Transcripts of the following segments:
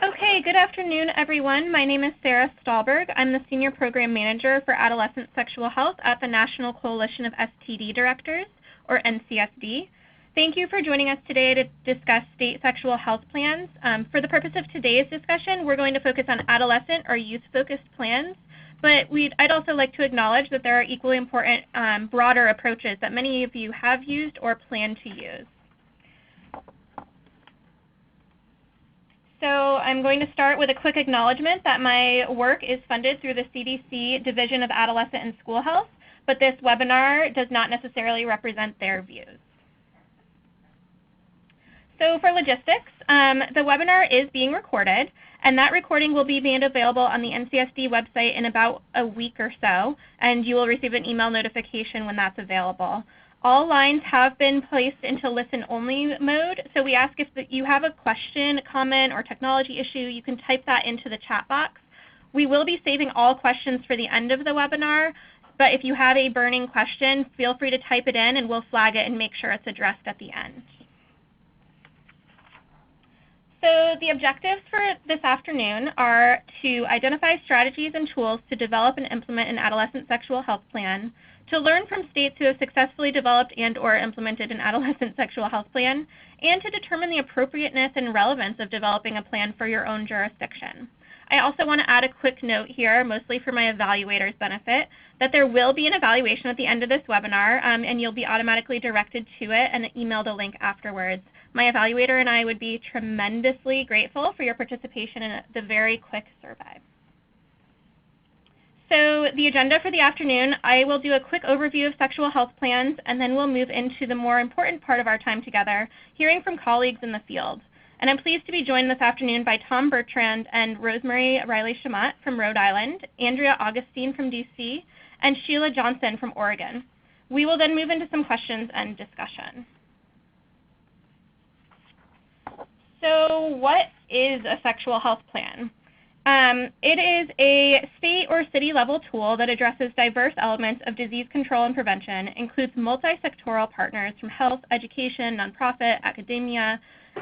Okay, good afternoon, everyone. My name is Sarah Stahlberg. I'm the Senior Program Manager for Adolescent Sexual Health at the National Coalition of STD Directors, or NCSD. Thank you for joining us today to discuss state sexual health plans. For the purpose of today's discussion, we're going to focus on adolescent or youth-focused plans, but I'd also like to acknowledge that there are equally important broader approaches that many of you have used or plan to use. So I'm going to start with a quick acknowledgement that my work is funded through the CDC Division of Adolescent and School Health, but this webinar does not necessarily represent their views. So for logistics, the webinar is being recorded, and that recording will be made available on the NCSD website in about a week or so, and you will receive an email notification when that's available. All lines have been placed into listen-only mode, so we ask if you have a question, comment, or technology issue, you can type that into the chat box. We will be saving all questions for the end of the webinar, but if you have a burning question, feel free to type it in and we'll flag it and make sure it's addressed at the end. So the objectives for this afternoon are to identify strategies and tools to develop and implement an adolescent sexual health plan, to learn from states who have successfully developed and/or implemented an adolescent sexual health plan, and to determine the appropriateness and relevance of developing a plan for your own jurisdiction. I also want to add a quick note here, mostly for my evaluators' benefit, that there will be an evaluation at the end of this webinar, and you'll be automatically directed to it and emailed a link afterwards. My evaluator and I would be tremendously grateful for your participation in the very quick survey. So the agenda for the afternoon, I will do a quick overview of sexual health plans, and then we'll move into the more important part of our time together, hearing from colleagues in the field. And I'm pleased to be joined this afternoon by Tom Bertrand and Rosemary Reilly-Chammat from Rhode Island, Andrea Augustine from DC, and Sheila Johnson from Oregon. We will then move into some questions and discussion. So what is a sexual health plan? It is a state or city level tool that addresses diverse elements of disease control and prevention, includes multi-sectoral partners from health, education, nonprofit, academia,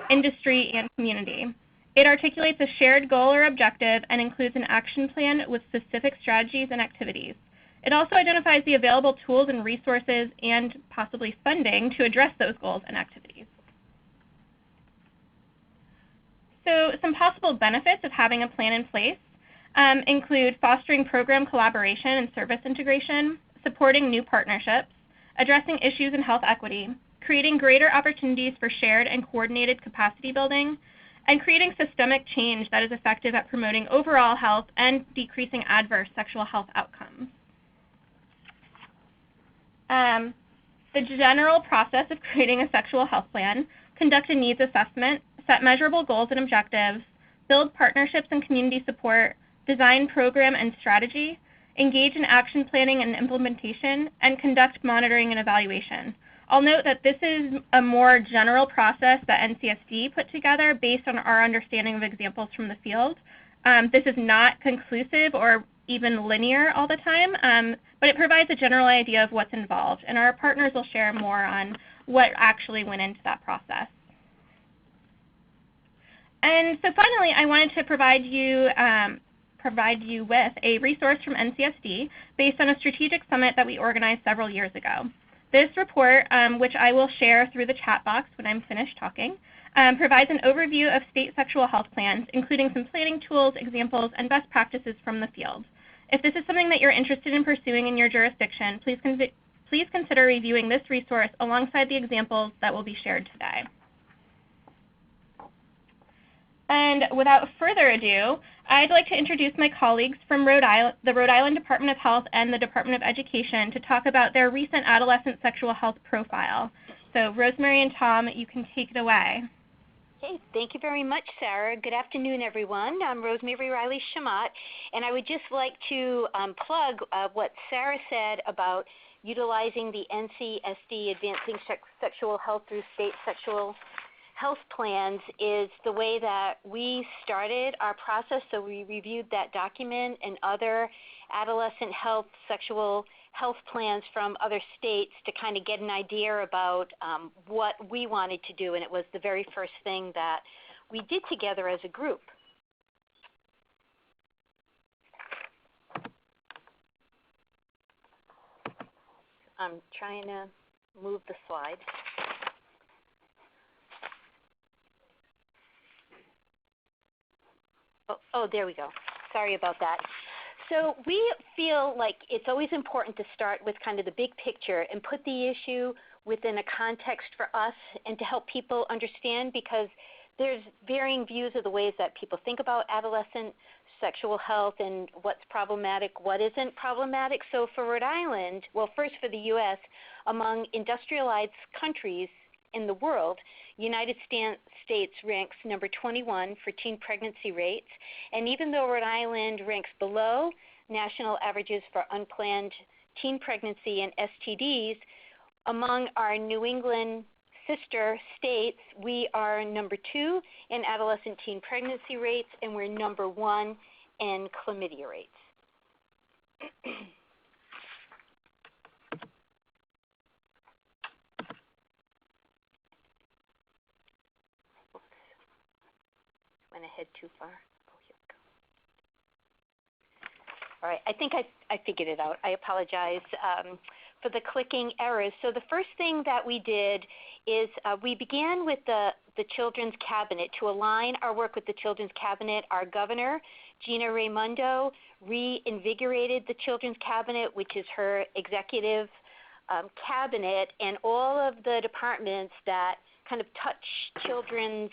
industry, and community. It articulates a shared goal or objective and includes an action plan with specific strategies and activities. It also identifies the available tools and resources and possibly funding to address those goals and activities. So some possible benefits of having a plan in place include fostering program collaboration and service integration, supporting new partnerships, addressing issues in health equity, creating greater opportunities for shared and coordinated capacity building, and creating systemic change that is effective at promoting overall health and decreasing adverse sexual health outcomes. The general process of creating a sexual health plan: conduct a needs assessment, set measurable goals and objectives, build partnerships and community support, design program and strategy, engage in action planning and implementation, and conduct monitoring and evaluation. I'll note that this is a more general process that NCSD put together based on our understanding of examples from the field. This is not conclusive or even linear all the time, but it provides a general idea of what's involved, and our partners will share more on what actually went into that process. And so finally, I wanted to provide you with a resource from NCSD based on a strategic summit that we organized several years ago. This report, which I will share through the chat box when I'm finished talking, provides an overview of state sexual health plans, including some planning tools, examples, and best practices from the field. If this is something that you're interested in pursuing in your jurisdiction, please consider reviewing this resource alongside the examples that will be shared today. And without further ado, I'd like to introduce my colleagues from the Rhode Island Department of Health and the Department of Education to talk about their recent adolescent sexual health profile. So Rosemary and Tom, you can take it away. Okay, thank you very much, Sarah. Good afternoon, everyone. I'm Rosemary Reilly-Chammat, and I would just like to plug what Sarah said about utilizing the NCSD Advancing Sexual Health through State Sexual Health Plans is the way that we started our process. So we reviewed that document and other adolescent health, sexual health plans from other states to kind of get an idea about what we wanted to do. And it was the very first thing that we did together as a group. I'm trying to move the slide. Oh, there we go. Sorry about that. So we feel like it's always important to start with kind of the big picture and put the issue within a context for us and to help people understand, because there's varying views of the ways that people think about adolescent sexual health and what's problematic, what isn't problematic. So for Rhode Island, well, first for the U.S., among industrialized countries in the world, United States ranks number 21 for teen pregnancy rates. And even though Rhode Island ranks below national averages for unplanned teen pregnancy and STDs, among our New England sister states, we are number 2 in adolescent teen pregnancy rates, and we're number 1 in chlamydia rates. Went ahead too far. Oh, here we go. All right, I think I figured it out. I apologize for the clicking errors. So the first thing that we did is we began with the Children's Cabinet to align our work with the Children's Cabinet. Our governor, Gina Raimondo, reinvigorated the Children's Cabinet, which is her executive cabinet, and all of the departments that kind of touch children's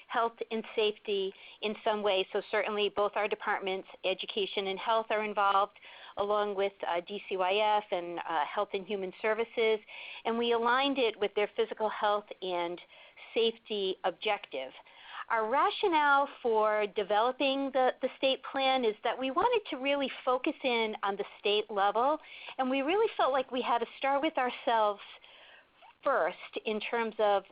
health and safety in some way. So certainly both our departments, education and health, are involved, along with DCYF and Health and Human Services, and we aligned it with their physical health and safety objective. Our rationale for developing the state plan is that we wanted to really focus in on the state level, and we really felt like we had to start with ourselves first in terms of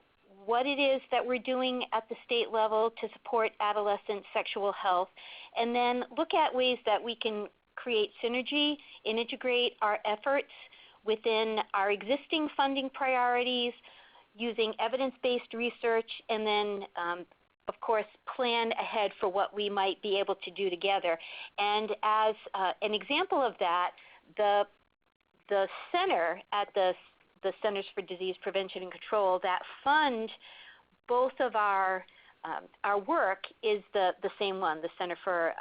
what it is that we're doing at the state level to support adolescent sexual health, and then look at ways that we can create synergy and integrate our efforts within our existing funding priorities using evidence-based research, and then of course, plan ahead for what we might be able to do together. And as an example of that, the center at the Centers for Disease Prevention and Control that fund both of our work is the same one, the Center for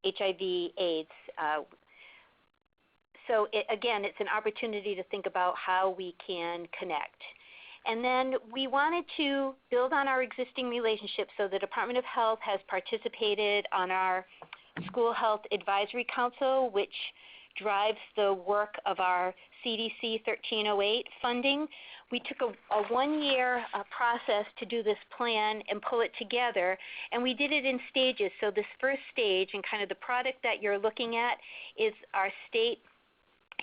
HIV/AIDS. So again, it's an opportunity to think about how we can connect. And then we wanted to build on our existing relationships. So the Department of Health has participated on our School Health Advisory Council, which drives the work of our CDC 1308 funding. We took a one-year process to do this plan and pull it together, and we did it in stages. So this first stage, and kind of the product that you're looking at, is our state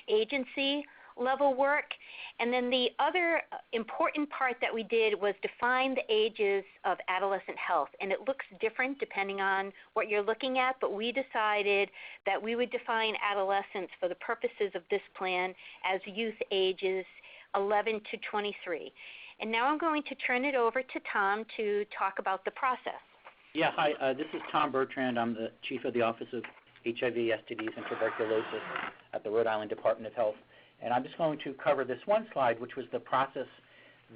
agency level work. And then the other important part that we did was define the ages of adolescent health. And it looks different depending on what you're looking at, but we decided that we would define adolescence for the purposes of this plan as youth ages 11 to 23. And now I'm going to turn it over to Tom to talk about the process. Yeah, hi, this is Tom Bertrand. I'm the Chief of the Office of HIV, STDs, and Tuberculosis at the Rhode Island Department of Health. And I'm just going to cover this one slide, which was the process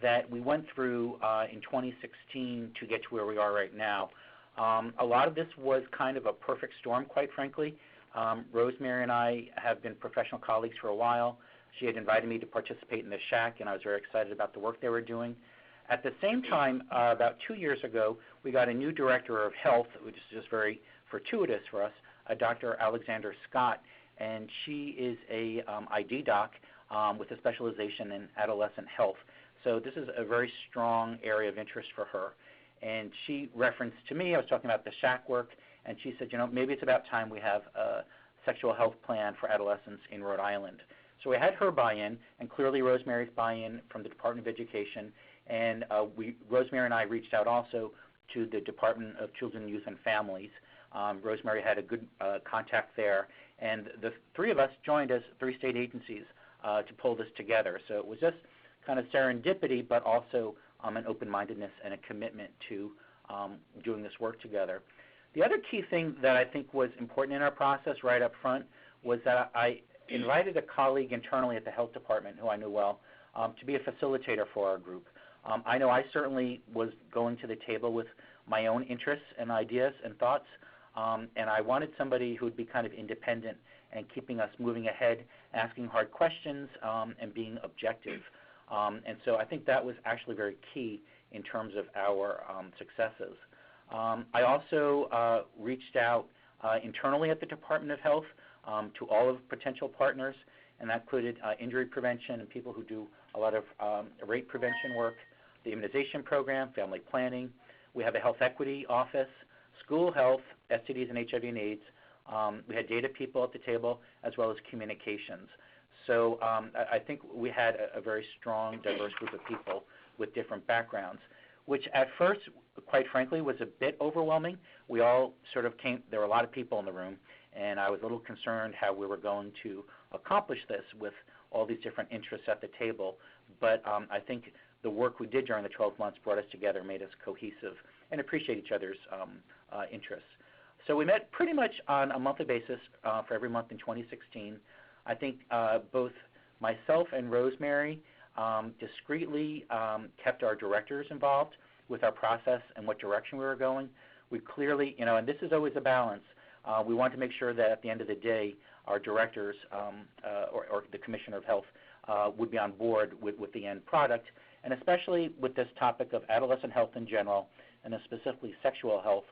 that we went through in 2016 to get to where we are right now. A lot of this was kind of a perfect storm, quite frankly. Rosemary and I have been professional colleagues for a while. She had invited me to participate in the Shack, and I was very excited about the work they were doing. At the same time, about 2 years ago, we got a new director of health, which is just very fortuitous for us, Dr. Alexander Scott, and she is a ID doc with a specialization in adolescent health. So this is a very strong area of interest for her. And she referenced to me, I was talking about the Shack work, and she said, you know, maybe it's about time we have a sexual health plan for adolescents in Rhode Island. So we had her buy-in, and clearly Rosemary's buy-in from the Department of Education, and Rosemary and I reached out also to the Department of Children, Youth, and Families. Rosemary had a good contact there, and the three of us joined as 3 state agencies to pull this together. So it was just kind of serendipity, but also an open-mindedness and a commitment to doing this work together. The other key thing that I think was important in our process right up front was that I invited a colleague internally at the health department who I knew well to be a facilitator for our group. I know I certainly was going to the table with my own interests and ideas and thoughts, and I wanted somebody who would be kind of independent and keeping us moving ahead, asking hard questions, and being objective. And so I think that was actually very key in terms of our successes. I also reached out internally at the Department of Health to all of potential partners, and that included injury prevention and people who do a lot of rape prevention work, the immunization program, family planning. We have a health equity office, school health, STDs and HIV and AIDS. We had data people at the table as well as communications. So I think we had a very strong, diverse group of people with different backgrounds, which at first, quite frankly, was a bit overwhelming. We all sort of came, there were a lot of people in the room, and I was a little concerned how we were going to accomplish this with all these different interests at the table. But I think the work we did during the 12 months brought us together, made us cohesive, and appreciate each other's interests. So we met pretty much on a monthly basis for every month in 2016. I think both myself and Rosemary discreetly kept our directors involved with our process and what direction we were going. We clearly, and this is always a balance, we want to make sure that at the end of the day, our directors or the Commissioner of Health would be on board with the end product, and especially with this topic of adolescent health in general, and then specifically sexual health.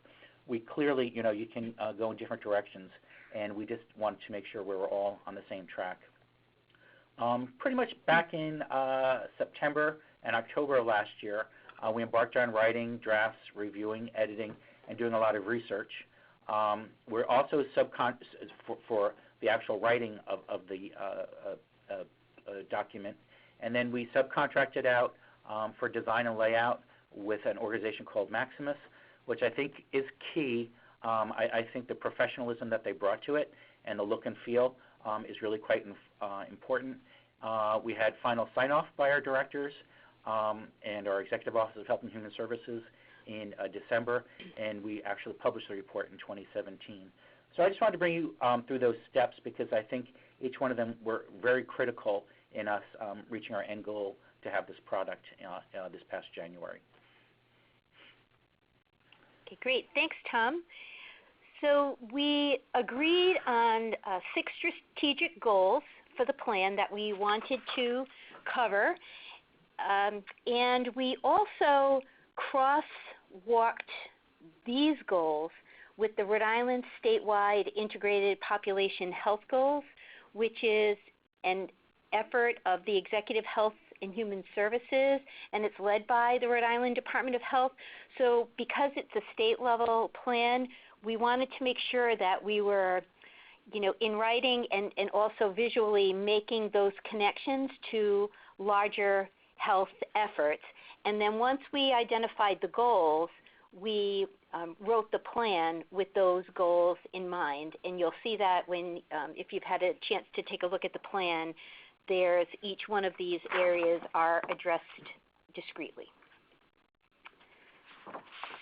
We clearly, you can go in different directions, and we just wanted to make sure we were all on the same track. Pretty much back in September and October of last year, we embarked on writing drafts, reviewing, editing, and doing a lot of research. We're also for the actual writing of the document, and then we subcontracted out for design and layout with an organization called Maximus, which I think is key. I think the professionalism that they brought to it and the look and feel is really quite important. We had final sign-off by our directors and our Executive Office of Health and Human Services in December, and we actually published the report in 2017. So I just wanted to bring you through those steps because I think each one of them were very critical in us reaching our end goal to have this product this past January. Okay, great. Thanks, Tom. So we agreed on 6 strategic goals for the plan that we wanted to cover, and we also crosswalked these goals with the Rhode Island statewide integrated population health goals, which is an effort of the Executive Health and Human Services, and it's led by the Rhode Island Department of Health. So because it's a state-level plan, we wanted to make sure that we were, in writing and also visually making those connections to larger health efforts. And then once we identified the goals, we wrote the plan with those goals in mind. And you'll see that when, if you've had a chance to take a look at the plan, there's each one of these areas are addressed discreetly.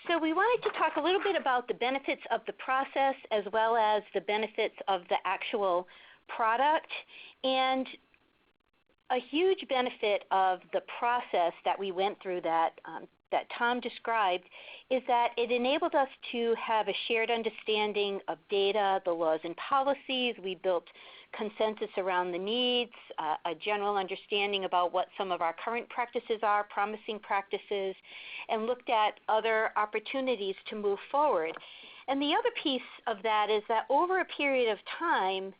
So we wanted to talk a little bit about the benefits of the process as well as the benefits of the actual product. And a huge benefit of the process that we went through that Tom described is that it enabled us to have a shared understanding of data, the laws and policies. We built consensus around the needs, a general understanding about what some of our current practices are, promising practices, and looked at other opportunities to move forward. And the other piece of that is that over a period of time,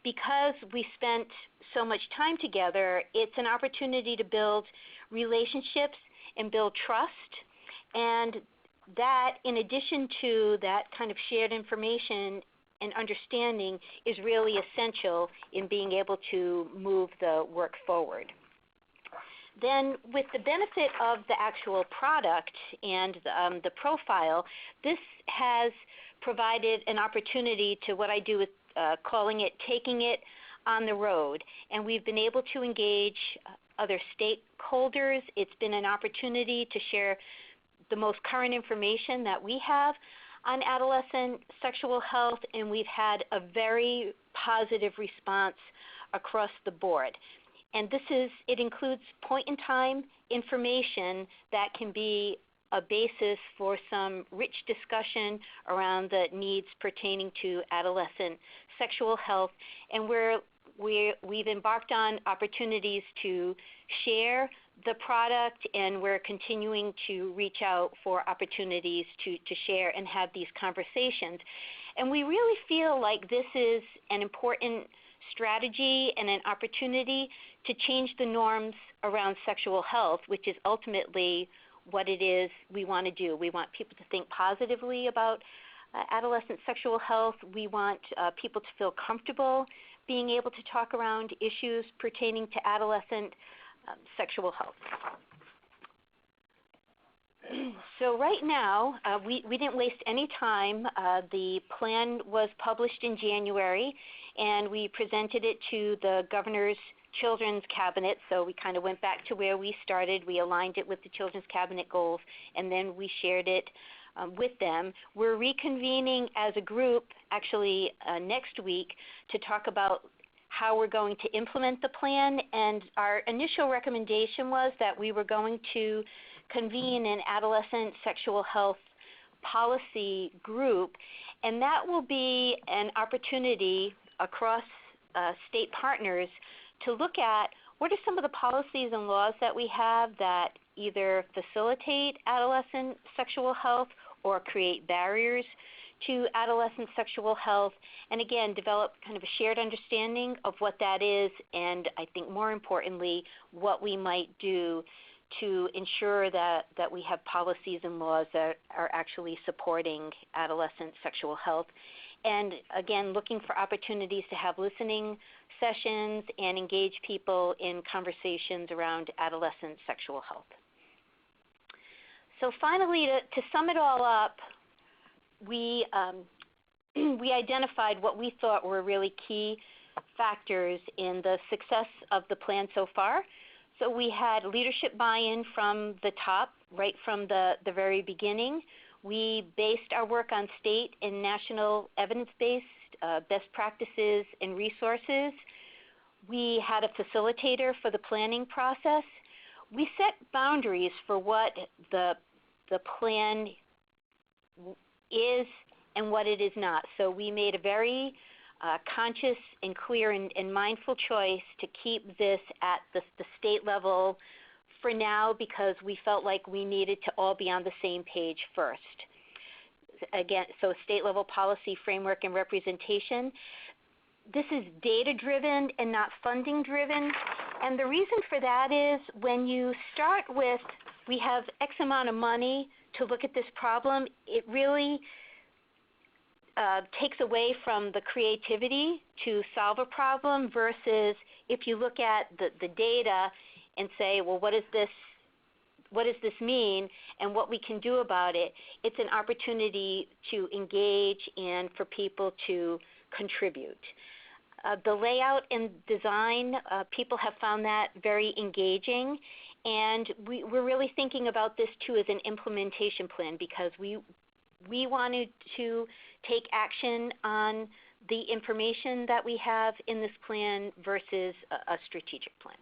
because we spent so much time together, it's an opportunity to build relationships and build trust. And that, in addition to that kind of shared information and understanding, is really essential in being able to move the work forward. Then with the benefit of the actual product and the profile, this has provided an opportunity to what I do with calling it taking it on the road. And we've been able to engage other stakeholders. It's been an opportunity to share the most current information that we have on adolescent sexual health, and we've had a very positive response across the board. And it includes point-in-time information that can be a basis for some rich discussion around the needs pertaining to adolescent sexual health. And we've embarked on opportunities to share the product, and we're continuing to reach out for opportunities to share and have these conversations. And we really feel like this is an important strategy and an opportunity to change the norms around sexual health, which is ultimately what it is we want to do. We want people to think positively about adolescent sexual health. We want people to feel comfortable being able to talk around issues pertaining to adolescent sexual health. So right now, we didn't waste any time. The plan was published in January, and we presented it to the Governor's Children's Cabinet. So we kind of went back to where we started. We aligned it with the Children's Cabinet goals, and then we shared it with them. We're reconvening as a group actually next week to talk about how we're going to implement the plan, and our initial recommendation was that we were going to convene an adolescent sexual health policy group, and that will be an opportunity across state partners to look at what are some of the policies and laws that we have that either facilitate adolescent sexual health or create barriers to adolescent sexual health, and again, develop kind of a shared understanding of what that is, and I think more importantly, what we might do to ensure that we have policies and laws that are actually supporting adolescent sexual health. And again, looking for opportunities to have listening sessions and engage people in conversations around adolescent sexual health. So finally, to sum it all up, we identified what we thought were really key factors in the success of the plan so far. So we had leadership buy-in from the top, right from the very beginning. We based our work on state and national evidence-based best practices and resources. We had a facilitator for the planning process. We set boundaries for what the plan is and what it is not. So we made a very conscious and clear and mindful choice to keep this at the state level for now, because we felt like we needed to all be on the same page first. Again, so state level policy framework and representation. This is data driven and not funding driven. And the reason for that is when you start with, we have X amount of money to look at this problem, it really takes away from the creativity to solve a problem, versus if you look at the data and say, well, what does this mean and what we can do about it, it's an opportunity to engage and for people to contribute. The layout and design, people have found that very engaging, and we're really thinking about this too as an implementation plan, because we wanted to take action on the information that we have in this plan versus a strategic plan.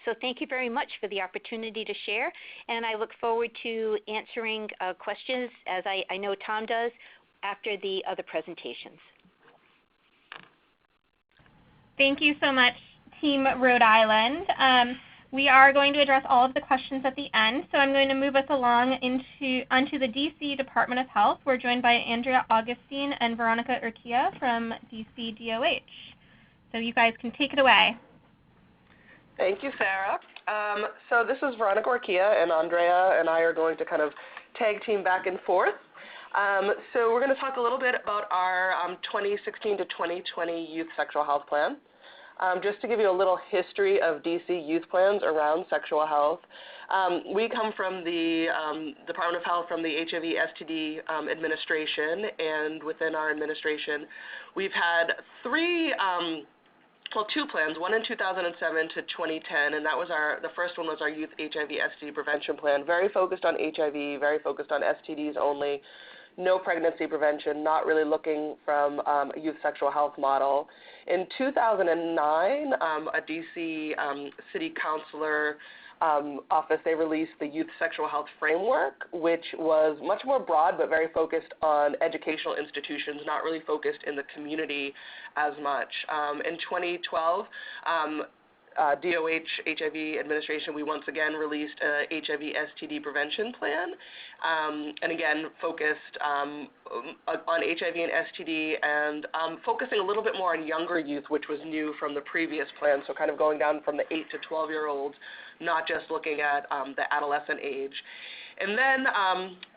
So thank you very much for the opportunity to share, and I look forward to answering questions, as I know Tom does, after the other presentations. Thank you so much, Team Rhode Island. We are going to address all of the questions at the end, so I'm going to move us along onto the DC Department of Health. We're joined by Andrea, Augustine, and Veronica Urquilla from DC DOH. So you guys can take it away. Thank you, Sarah. So this is Veronica Urquilla, and Andrea and I are going to kind of tag team back and forth. So we're going to talk a little bit about our 2016 to 2020 Youth Sexual Health Plan. Just to give you a little history of DC youth plans around sexual health. We come from the Department of Health, from the HIV/STD administration, and within our administration, we've had three two plans, one in 2007 to 2010, and that was the first one was our youth HIV STD prevention plan, very focused on HIV, very focused on STDs only, no pregnancy prevention, not really looking from a youth sexual health model. In 2009, a DC city councilor office, they released the Youth Sexual Health Framework, which was much more broad but very focused on educational institutions, not really focused in the community as much. In 2012, DOH HIV administration, we once again released a HIV STD prevention plan, and again focused on HIV and STD and focusing a little bit more on younger youth, which was new from the previous plan, so kind of going down from the 8 to 12-year-olds, not just looking at the adolescent age. And then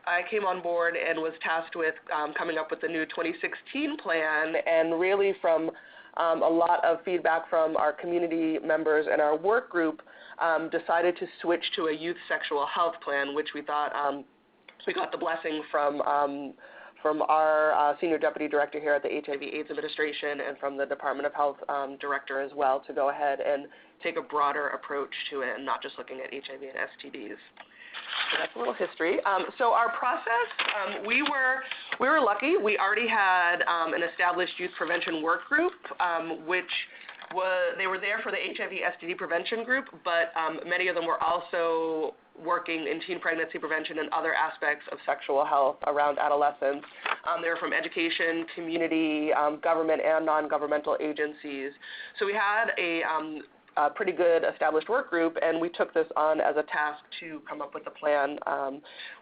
I came on board and was tasked with coming up with the new 2016 plan, and really from a lot of feedback from our community members and our work group, decided to switch to a youth sexual health plan, which we thought we got the blessing from our senior deputy director here at the HIV/AIDS administration and from the Department of Health director as well, to go ahead and take a broader approach to it and not just looking at HIV and STDs. So that's a little history. So our process, we were lucky. We already had an established youth prevention work group, they were there for the HIV/STD prevention group, but many of them were also working in teen pregnancy prevention and other aspects of sexual health around adolescents. They were from education, community, government, and non-governmental agencies. So we had a pretty good established work group, and we took this on as a task to come up with a plan.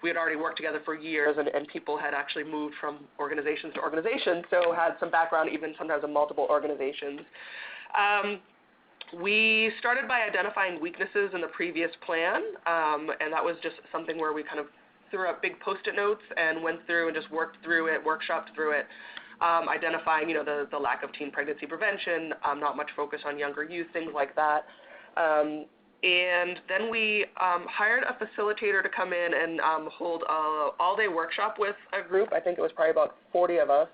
We had already worked together for years, and people had actually moved from organizations to organizations, so had some background even sometimes in multiple organizations. We started by identifying weaknesses in the previous plan, and that was just something where we kind of threw up big Post-it notes and went through and just worked through it, workshopped through it, identifying, the lack of teen pregnancy prevention, not much focus on younger youth, things like that. And then we hired a facilitator to come in and hold an all-day workshop with a group. I think it was probably about 40 of us.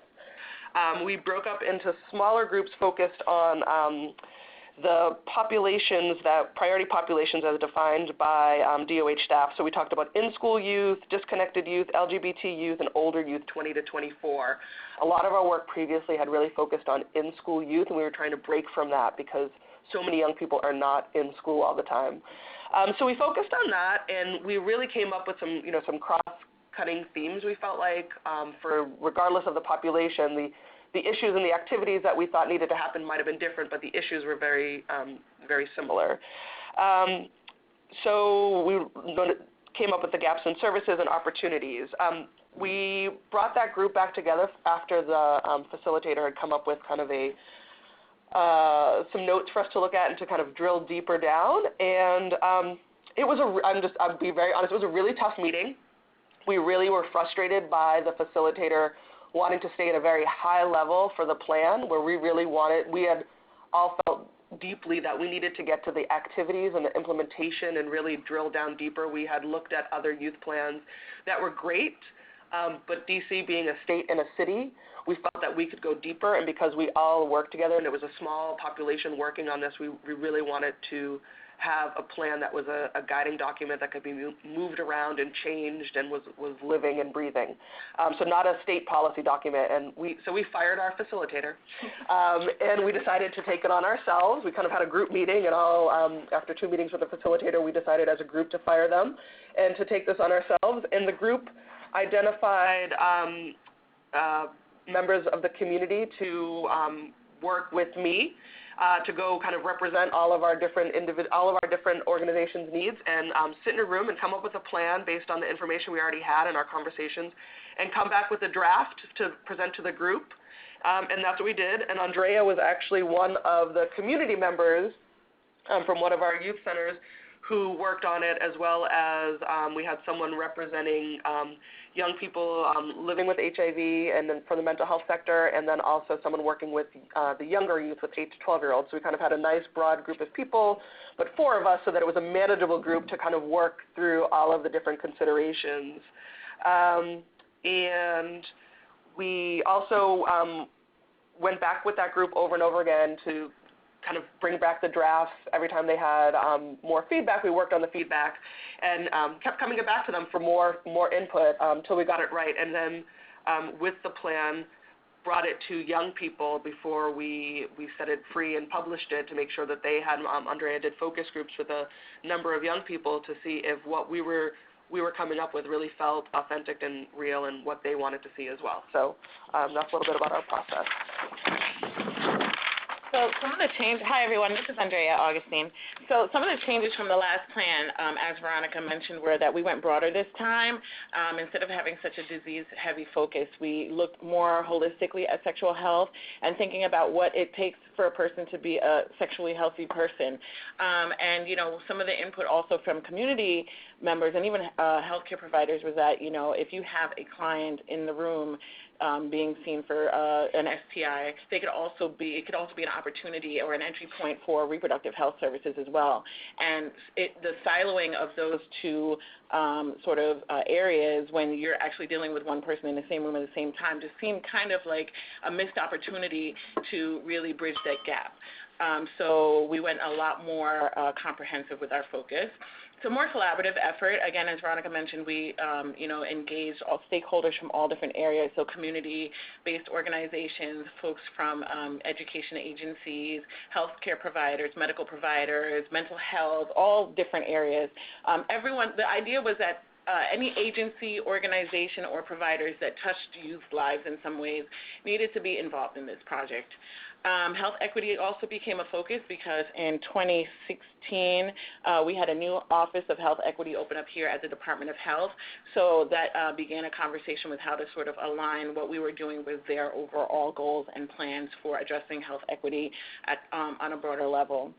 We broke up into smaller groups focused on the populations, priority populations as defined by DOH staff. So we talked about in-school youth, disconnected youth, LGBT youth, and older youth 20 to 24. A lot of our work previously had really focused on in-school youth, and we were trying to break from that because so many young people are not in school all the time. So we focused on that, and we really came up with some cross-cutting themes, we felt like, for regardless of the population. The issues and the activities that we thought needed to happen might have been different, but the issues were very, very similar. So we came up with the gaps in services and opportunities. We brought that group back together after the facilitator had come up with kind of some notes for us to look at and to kind of drill deeper down. And it was I'll be very honest, it was a really tough meeting. We really were frustrated by the facilitator wanting to stay at a very high level for the plan, where we had all felt deeply that we needed to get to the activities and the implementation and really drill down deeper. We had looked at other youth plans that were great, but DC being a state and a city, we felt that we could go deeper, and because we all worked together and it was a small population working on this, we really wanted to have a plan that was a guiding document that could be moved around and changed and was living and breathing. So not a state policy document. And so we fired our facilitator, and we decided to take it on ourselves. We kind of had a group meeting, and after 2 meetings with the facilitator, we decided as a group to fire them and to take this on ourselves. And the group identified members of the community to work with me to go kind of represent all of our different organizations' needs, and sit in a room and come up with a plan based on the information we already had in our conversations, and come back with a draft to present to the group. And that's what we did. And Andrea was actually one of the community members from one of our youth centers who worked on it, as well as we had someone representing young people living with HIV and then from the mental health sector, and then also someone working with the younger youth with 8 to 12-year-olds. So we kind of had a nice broad group of people, but 4 of us, so that it was a manageable group to kind of work through all of the different considerations. And we also went back with that group over and over again to kind of bring back the drafts every time they had more feedback. We worked on the feedback and kept coming back to them for more input till we got it right. And then with the plan, brought it to young people before we set it free and published it to make sure that they had, Andrea did focus groups with a number of young people to see if what we were coming up with really felt authentic and real and what they wanted to see as well. So that's a little bit about our process. So some of the changes, hi everyone, this is Andrea, Augustine. So some of the changes from the last plan, as Veronica mentioned, were that we went broader this time. Instead of having such a disease-heavy focus, we looked more holistically at sexual health and thinking about what it takes for a person to be a sexually healthy person. And, you know, some of the input also from community members and even healthcare providers was that, you know, if you have a client in the room being seen for an STI, it could also be an opportunity or an entry point for reproductive health services as well. And the siloing of those two areas when you're actually dealing with one person in the same room at the same time just seemed kind of like a missed opportunity to really bridge that gap. So we went a lot more comprehensive with our focus. It's a more collaborative effort. Again, as Veronica mentioned, we engaged all stakeholders from all different areas, so community-based organizations, folks from education agencies, healthcare providers, medical providers, mental health, all different areas. The idea was that any agency, organization, or providers that touched youth lives in some ways needed to be involved in this project. Health equity also became a focus because in 2016, we had a new Office of Health Equity open up here at the Department of Health. So that began a conversation with how to sort of align what we were doing with their overall goals and plans for addressing health equity on a broader level.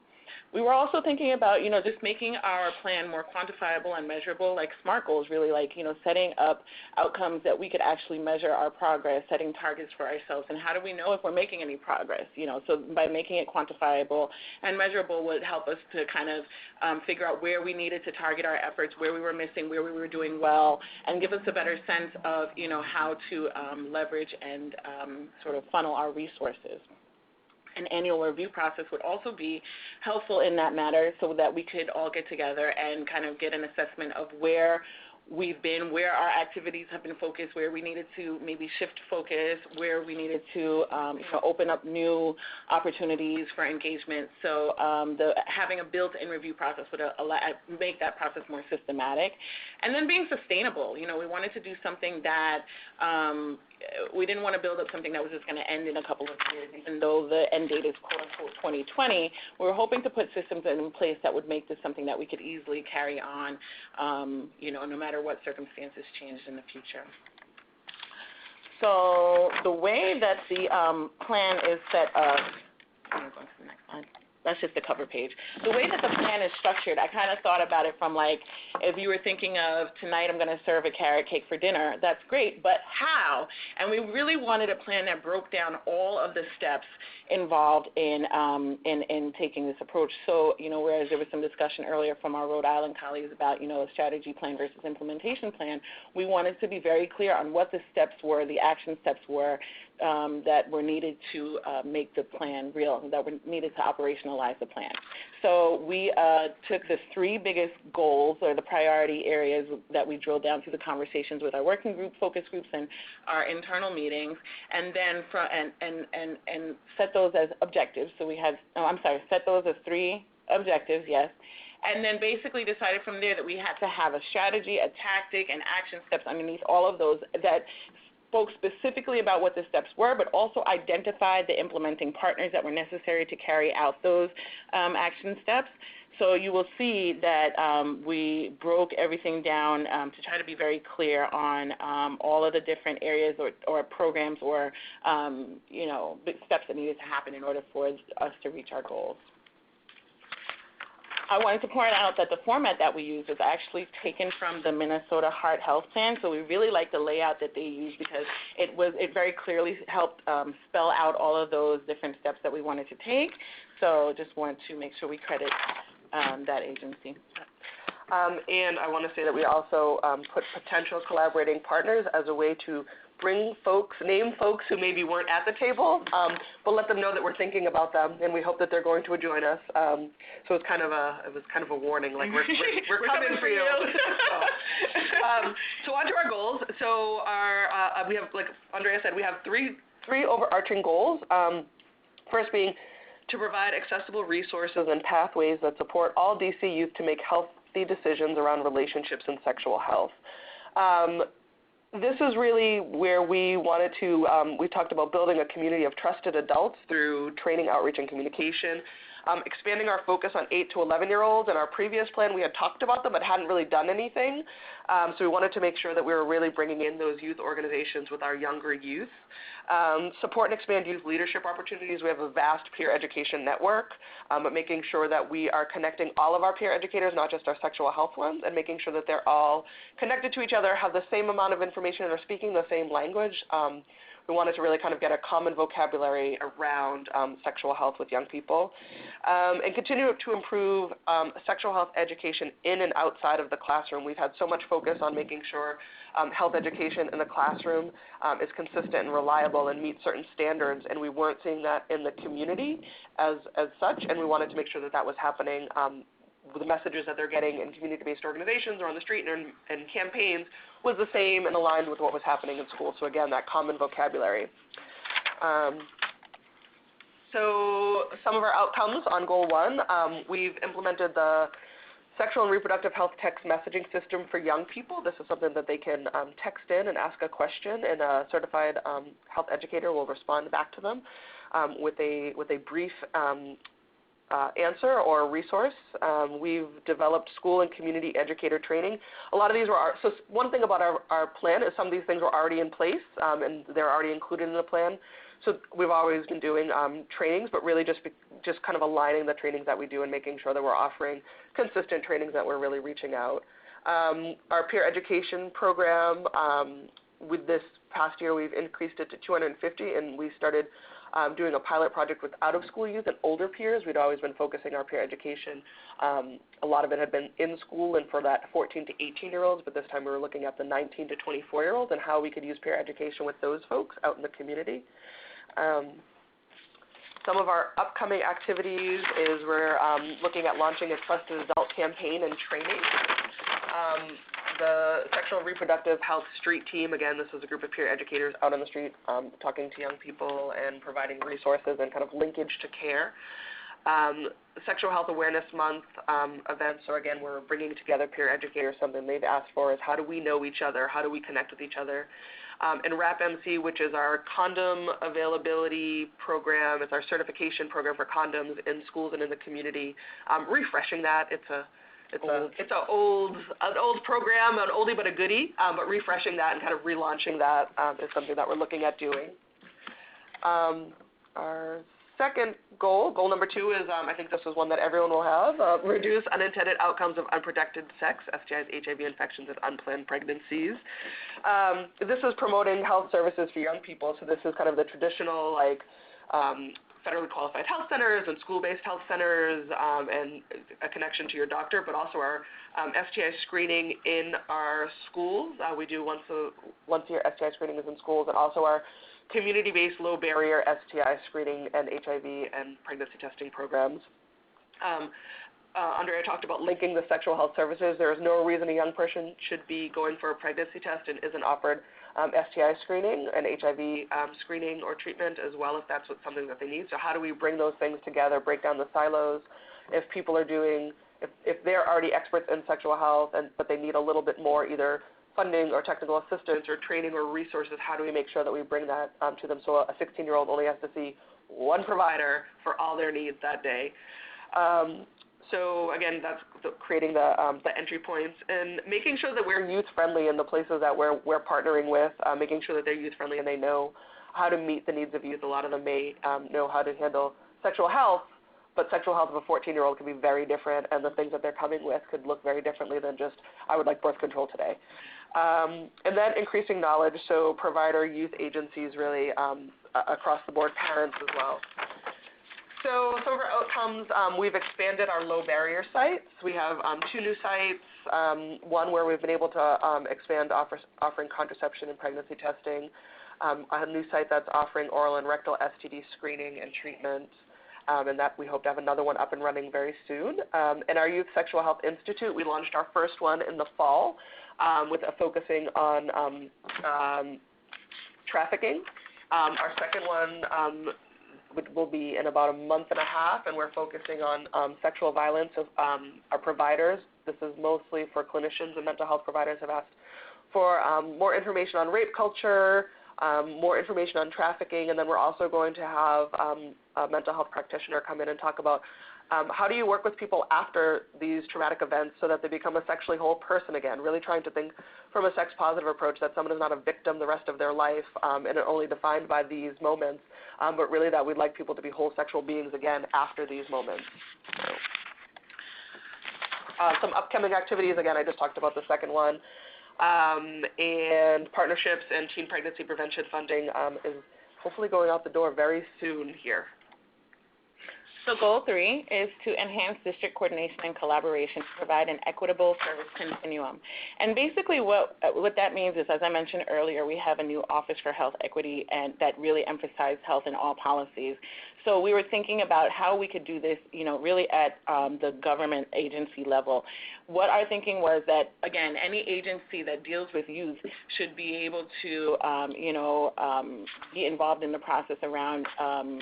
We were also thinking about, you know, just making our plan more quantifiable and measurable, like SMART goals, really, like, you know, setting up outcomes that we could actually measure our progress, setting targets for ourselves, and how do we know if we're making any progress, you know, so by making it quantifiable and measurable would help us to kind of figure out where we needed to target our efforts, where we were missing, where we were doing well, and give us a better sense of, you know, how to leverage and sort of funnel our resources. An annual review process would also be helpful in that matter so that we could all get together and kind of get an assessment of where we've been, where our activities have been focused, where we needed to maybe shift focus, where we needed to open up new opportunities for engagement. So having a built-in review process would make that process more systematic. And then being sustainable. You know, we wanted to do something that we didn't want to build up something that was just going to end in a couple of years, even though the end date is quote-unquote 2020. We were hoping to put systems in place that would make this something that we could easily carry on, no matter what circumstances changed in the future. So the way that the plan is set up, I'm going to the next slide. That's just the cover page. The way that the plan is structured, I kind of thought about it from like, if you were thinking of tonight I'm going to serve a carrot cake for dinner, that's great, but how? And we really wanted a plan that broke down all of the steps involved in taking this approach. So, whereas there was some discussion earlier from our Rhode Island colleagues about, a strategy plan versus implementation plan, we wanted to be very clear on what the steps were, the action steps were, that were needed to make the plan real, that were needed to operationalize the plan. So we took the three biggest goals, or the priority areas that we drilled down through the conversations with our working group, focus groups, and our internal meetings, and then and set those as objectives. So we had, set those as three objectives, yes. And then basically decided from there that we had to have a strategy, a tactic, and action steps underneath all of those that spoke specifically about what the steps were, but also identified the implementing partners that were necessary to carry out those action steps. So you will see that we broke everything down to try to be very clear on all of the different areas or programs or, big steps that needed to happen in order for us to reach our goals. I wanted to point out that the format that we used was actually taken from the Minnesota Heart Health Plan, so we really liked the layout that they used because it very clearly helped spell out all of those different steps that we wanted to take. So just wanted to make sure we credit that agency. And I want to say that we also put potential collaborating partners as a way to name folks who maybe weren't at the table, but let them know that we're thinking about them, and we hope that they're going to join us. So it was kind of a warning, like we're coming for you. So on to our goals. So we have, like Andrea said, we have three overarching goals. First being to provide accessible resources and pathways that support all DC youth to make healthy decisions around relationships and sexual health. This is really where we wanted to, we talked about building a community of trusted adults through training, outreach, and communication. Expanding our focus on 8 to 11-year-olds. In our previous plan, we had talked about them but hadn't really done anything. So we wanted to make sure that we were really bringing in those youth organizations with our younger youth. Support and expand youth leadership opportunities. We have a vast peer education network, but making sure that we are connecting all of our peer educators, not just our sexual health ones, and making sure that they're all connected to each other, have the same amount of information, and are speaking the same language. We wanted to really kind of get a common vocabulary around sexual health with young people, and continue to improve sexual health education in and outside of the classroom. We've had so much focus on making sure health education in the classroom is consistent and reliable and meets certain standards, and we weren't seeing that in the community as such, and we wanted to make sure that that was happening. The messages that they're getting in community-based organizations or on the street and campaigns was the same and aligned with what was happening in school. So again, that common vocabulary. So some of our outcomes on Goal 1, we've implemented the Sexual and Reproductive Health Text Messaging System for young people. This is something that they can text in and ask a question, and a certified health educator will respond back to them with a brief answer or resource. We've developed school and community educator training. A lot of these were so one thing about our plan is some of these things were already in place, and they're already included in the plan. So we've always been doing trainings, but really just kind of aligning the trainings that we do and making sure that we're offering consistent trainings, that we're really reaching out. Our peer education program, with this past year, we've increased it to 250, and we started doing a pilot project with out-of-school youth and older peers. We'd always been focusing our peer education. A lot of it had been in school and for that 14 to 18-year-olds, but this time we were looking at the 19 to 24-year-olds and how we could use peer education with those folks out in the community. Some of our upcoming activities is we're looking at launching a Trusted Adult campaign and training. The Sexual and Reproductive Health Street Team, again, this is a group of peer educators out on the street talking to young people and providing resources and kind of linkage to care. Sexual Health Awareness Month events, so again, we're bringing together peer educators. Something they've asked for is how do we know each other, how do we connect with each other? And RAP MC, which is our condom availability program, it's our certification program for condoms in schools and in the community. Refreshing that, it's an old program, an oldie but a goodie, but refreshing that and kind of relaunching that is something that we're looking at doing. Our second goal number 2 is, I think this is one that everyone will have, reduce unintended outcomes of unprotected sex, STIs, HIV infections, and unplanned pregnancies. This is promoting health services for young people, so this is kind of the traditional, like, federally qualified health centers and school-based health centers, and a connection to your doctor, but also our STI screening in our schools. We do once a year STI screening is in schools, and also our community-based low-barrier STI screening and HIV and pregnancy testing programs. Andrea talked about linking the sexual health services. There is no reason a young person should be going for a pregnancy test and isn't offered STI screening and HIV screening or treatment as well, if that's something that they need. So how do we bring those things together, break down the silos? If people are if they're already experts in sexual health, but they need a little bit more either funding or technical assistance or training or resources, how do we make sure that we bring that to them so a 16-year-old only has to see one provider for all their needs that day? So again, that's creating the entry points and making sure that we're youth-friendly in the places that we're partnering with, making sure that they're youth-friendly and they know how to meet the needs of youth. A lot of them may know how to handle sexual health, but sexual health of a 14-year-old can be very different, and the things that they're coming with could look very differently than just, I would like birth control today. And then increasing knowledge, so provider, youth agencies really across the board, parents as well. So some of our outcomes, we've expanded our low barrier sites. We have 2 new sites, one where we've been able to expand offering contraception and pregnancy testing, a new site that's offering oral and rectal STD screening and treatment, and that we hope to have another one up and running very soon. And our Youth Sexual Health Institute, we launched our first one in the fall with a focusing on trafficking. Our second one will be in about a month and a half, and we're focusing on sexual violence of our providers. This is mostly for clinicians, and mental health providers have asked for more information on rape culture, more information on trafficking, and then we're also going to have a mental health practitioner come in and talk about how do you work with people after these traumatic events so that they become a sexually whole person again, really trying to think from a sex-positive approach that someone is not a victim the rest of their life and only defined by these moments, but really that we'd like people to be whole sexual beings again after these moments. Some upcoming activities, again, I just talked about the second one, and partnerships and teen pregnancy prevention funding is hopefully going out the door very soon here. So goal 3 is to enhance district coordination and collaboration to provide an equitable service continuum. And basically what that means is, as I mentioned earlier, we have a new Office for Health Equity and that really emphasizes health in all policies. So we were thinking about how we could do this, really at the government agency level. What our thinking was that, again, any agency that deals with youth should be able to, be involved in the process around an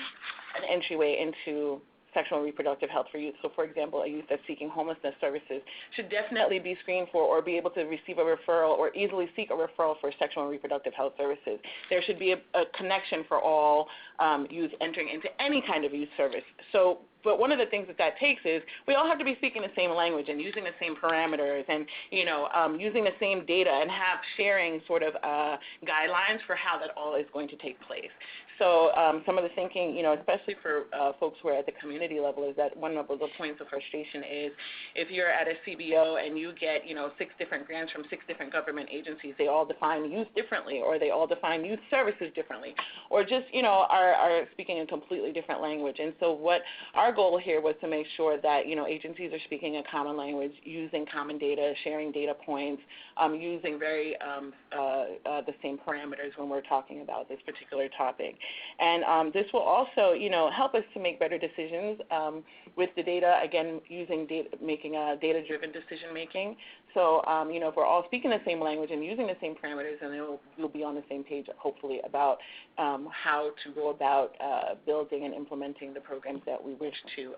entryway into sexual and reproductive health for youth. So, for example, a youth that's seeking homelessness services should definitely be screened for or be able to receive a referral or easily seek a referral for sexual and reproductive health services. There should be a connection for all youth entering into any kind of youth service. So, but one of the things that takes is we all have to be speaking the same language and using the same parameters and, using the same data and have sharing sort of guidelines for how that all is going to take place. So some of the thinking, especially for folks who are at the community level, is that one of the points of frustration is if you're at a CBO and you get, 6 different grants from 6 different government agencies, they all define youth differently, or they all define youth services differently, or just, are speaking a completely different language. And so what our goal here was to make sure that, agencies are speaking a common language, using common data, sharing data points, using very the same parameters when we're talking about this particular topic. And this will also, help us to make better decisions with the data, again, using data, making data-driven decision-making. So, if we're all speaking the same language and using the same parameters, then we'll be on the same page, hopefully, about how to go about building and implementing the programs that we wish to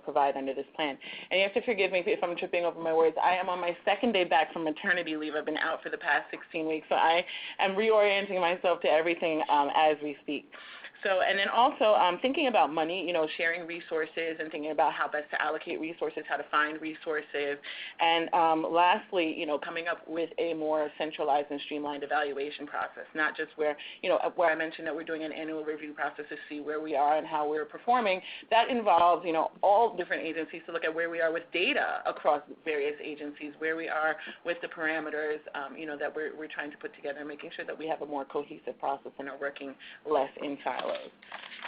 provide under this plan. And you have to forgive me if I'm tripping over my words. I am on my 2nd day back from maternity leave. I've been out for the past 16 weeks, so I am reorienting myself to everything as we speak. So, and then also thinking about money, sharing resources and thinking about how best to allocate resources, how to find resources. And lastly, coming up with a more centralized and streamlined evaluation process, not just where I mentioned that we're doing an annual review process to see where we are and how we're performing. That involves, all different agencies to look at where we are with data across various agencies, where we are with the parameters, that we're trying to put together, making sure that we have a more cohesive process and are working less in silos.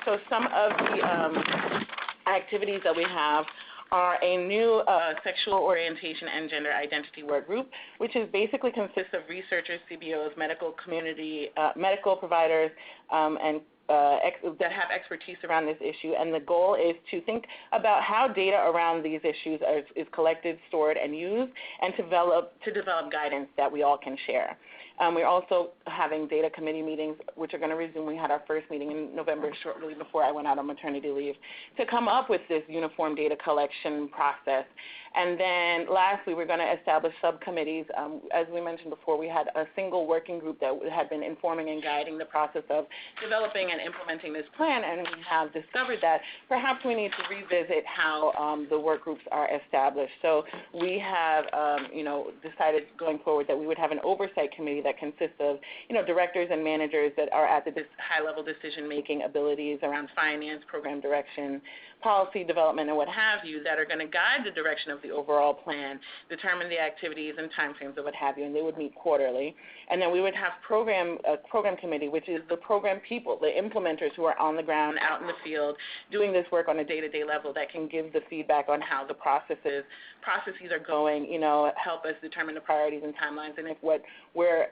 So some of the activities that we have are a new sexual orientation and gender identity work group, which basically consists of researchers, CBOs, medical community, medical providers, and that have expertise around this issue. And the goal is to think about how data around these issues is collected, stored, and used, and to develop guidance that we all can share. We're also having data committee meetings, which are going to resume. We had our first meeting in November, shortly before I went out on maternity leave, to come up with this uniform data collection process. And then lastly, we're going to establish subcommittees. As we mentioned before, we had a single working group that had been informing and guiding the process of developing and implementing this plan, and we have discovered that perhaps we need to revisit how the work groups are established. So we have, decided going forward that we would have an oversight committee that consists of, directors and managers that are at the high-level decision-making abilities around finance, program direction, policy development, and what have you, that are going to guide the direction of the overall plan, determine the activities and timeframes of what have you, and they would meet quarterly. And then we would have a program committee, which is the program people, the implementers who are on the ground, out in the field, doing this work on a day-to-day level that can give the feedback on how the processes are going, help us determine the priorities and timelines, and if what we're,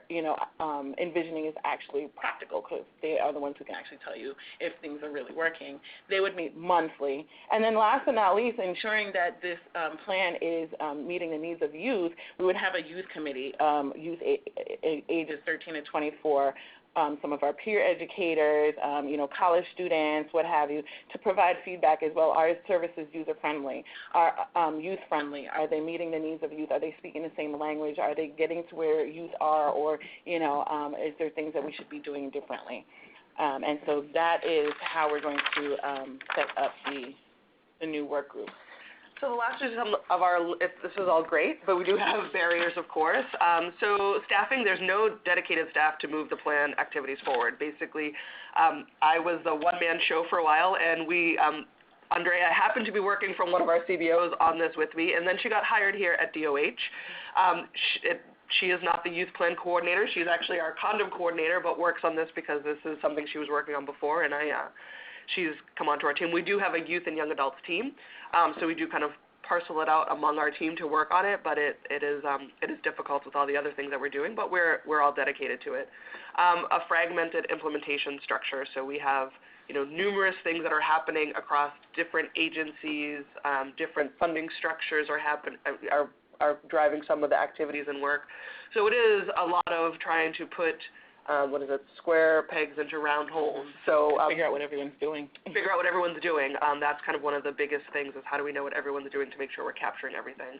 envisioning is actually practical, because they are the ones who can actually tell you if things are really working. They would meet monthly. And then last but not least, ensuring that this plan is meeting the needs of youth, we would have a youth committee, youth ages 13 to 24, some of our peer educators, college students, what have you, to provide feedback as well. Are services user-friendly? Are youth-friendly? Are they meeting the needs of youth? Are they speaking the same language? Are they getting to where youth are? Or, is there things that we should be doing differently? And so that is how we're going to set up the new work group. So the last is of our, this is all great, but we do have barriers, of course. So staffing, there's no dedicated staff to move the plan activities forward. Basically, I was the one-man show for a while, and Andrea happened to be working from one of our CBOs on this with me, and then she got hired here at DOH. She is not the youth plan coordinator. She's actually our condom coordinator, but works on this because this is something she was working on before, and she's come onto our team. We do have a youth and young adults team, so we do kind of parcel it out among our team to work on it, but it is difficult with all the other things that we're doing, but we're all dedicated to it. A fragmented implementation structure, so we have numerous things that are happening across different agencies, different funding structures are driving some of the activities and work. So it is a lot of trying to put square pegs into round holes. So figure out what everyone's doing. Figure out what everyone's doing. That's kind of one of the biggest things is how do we know what everyone's doing to make sure we're capturing everything.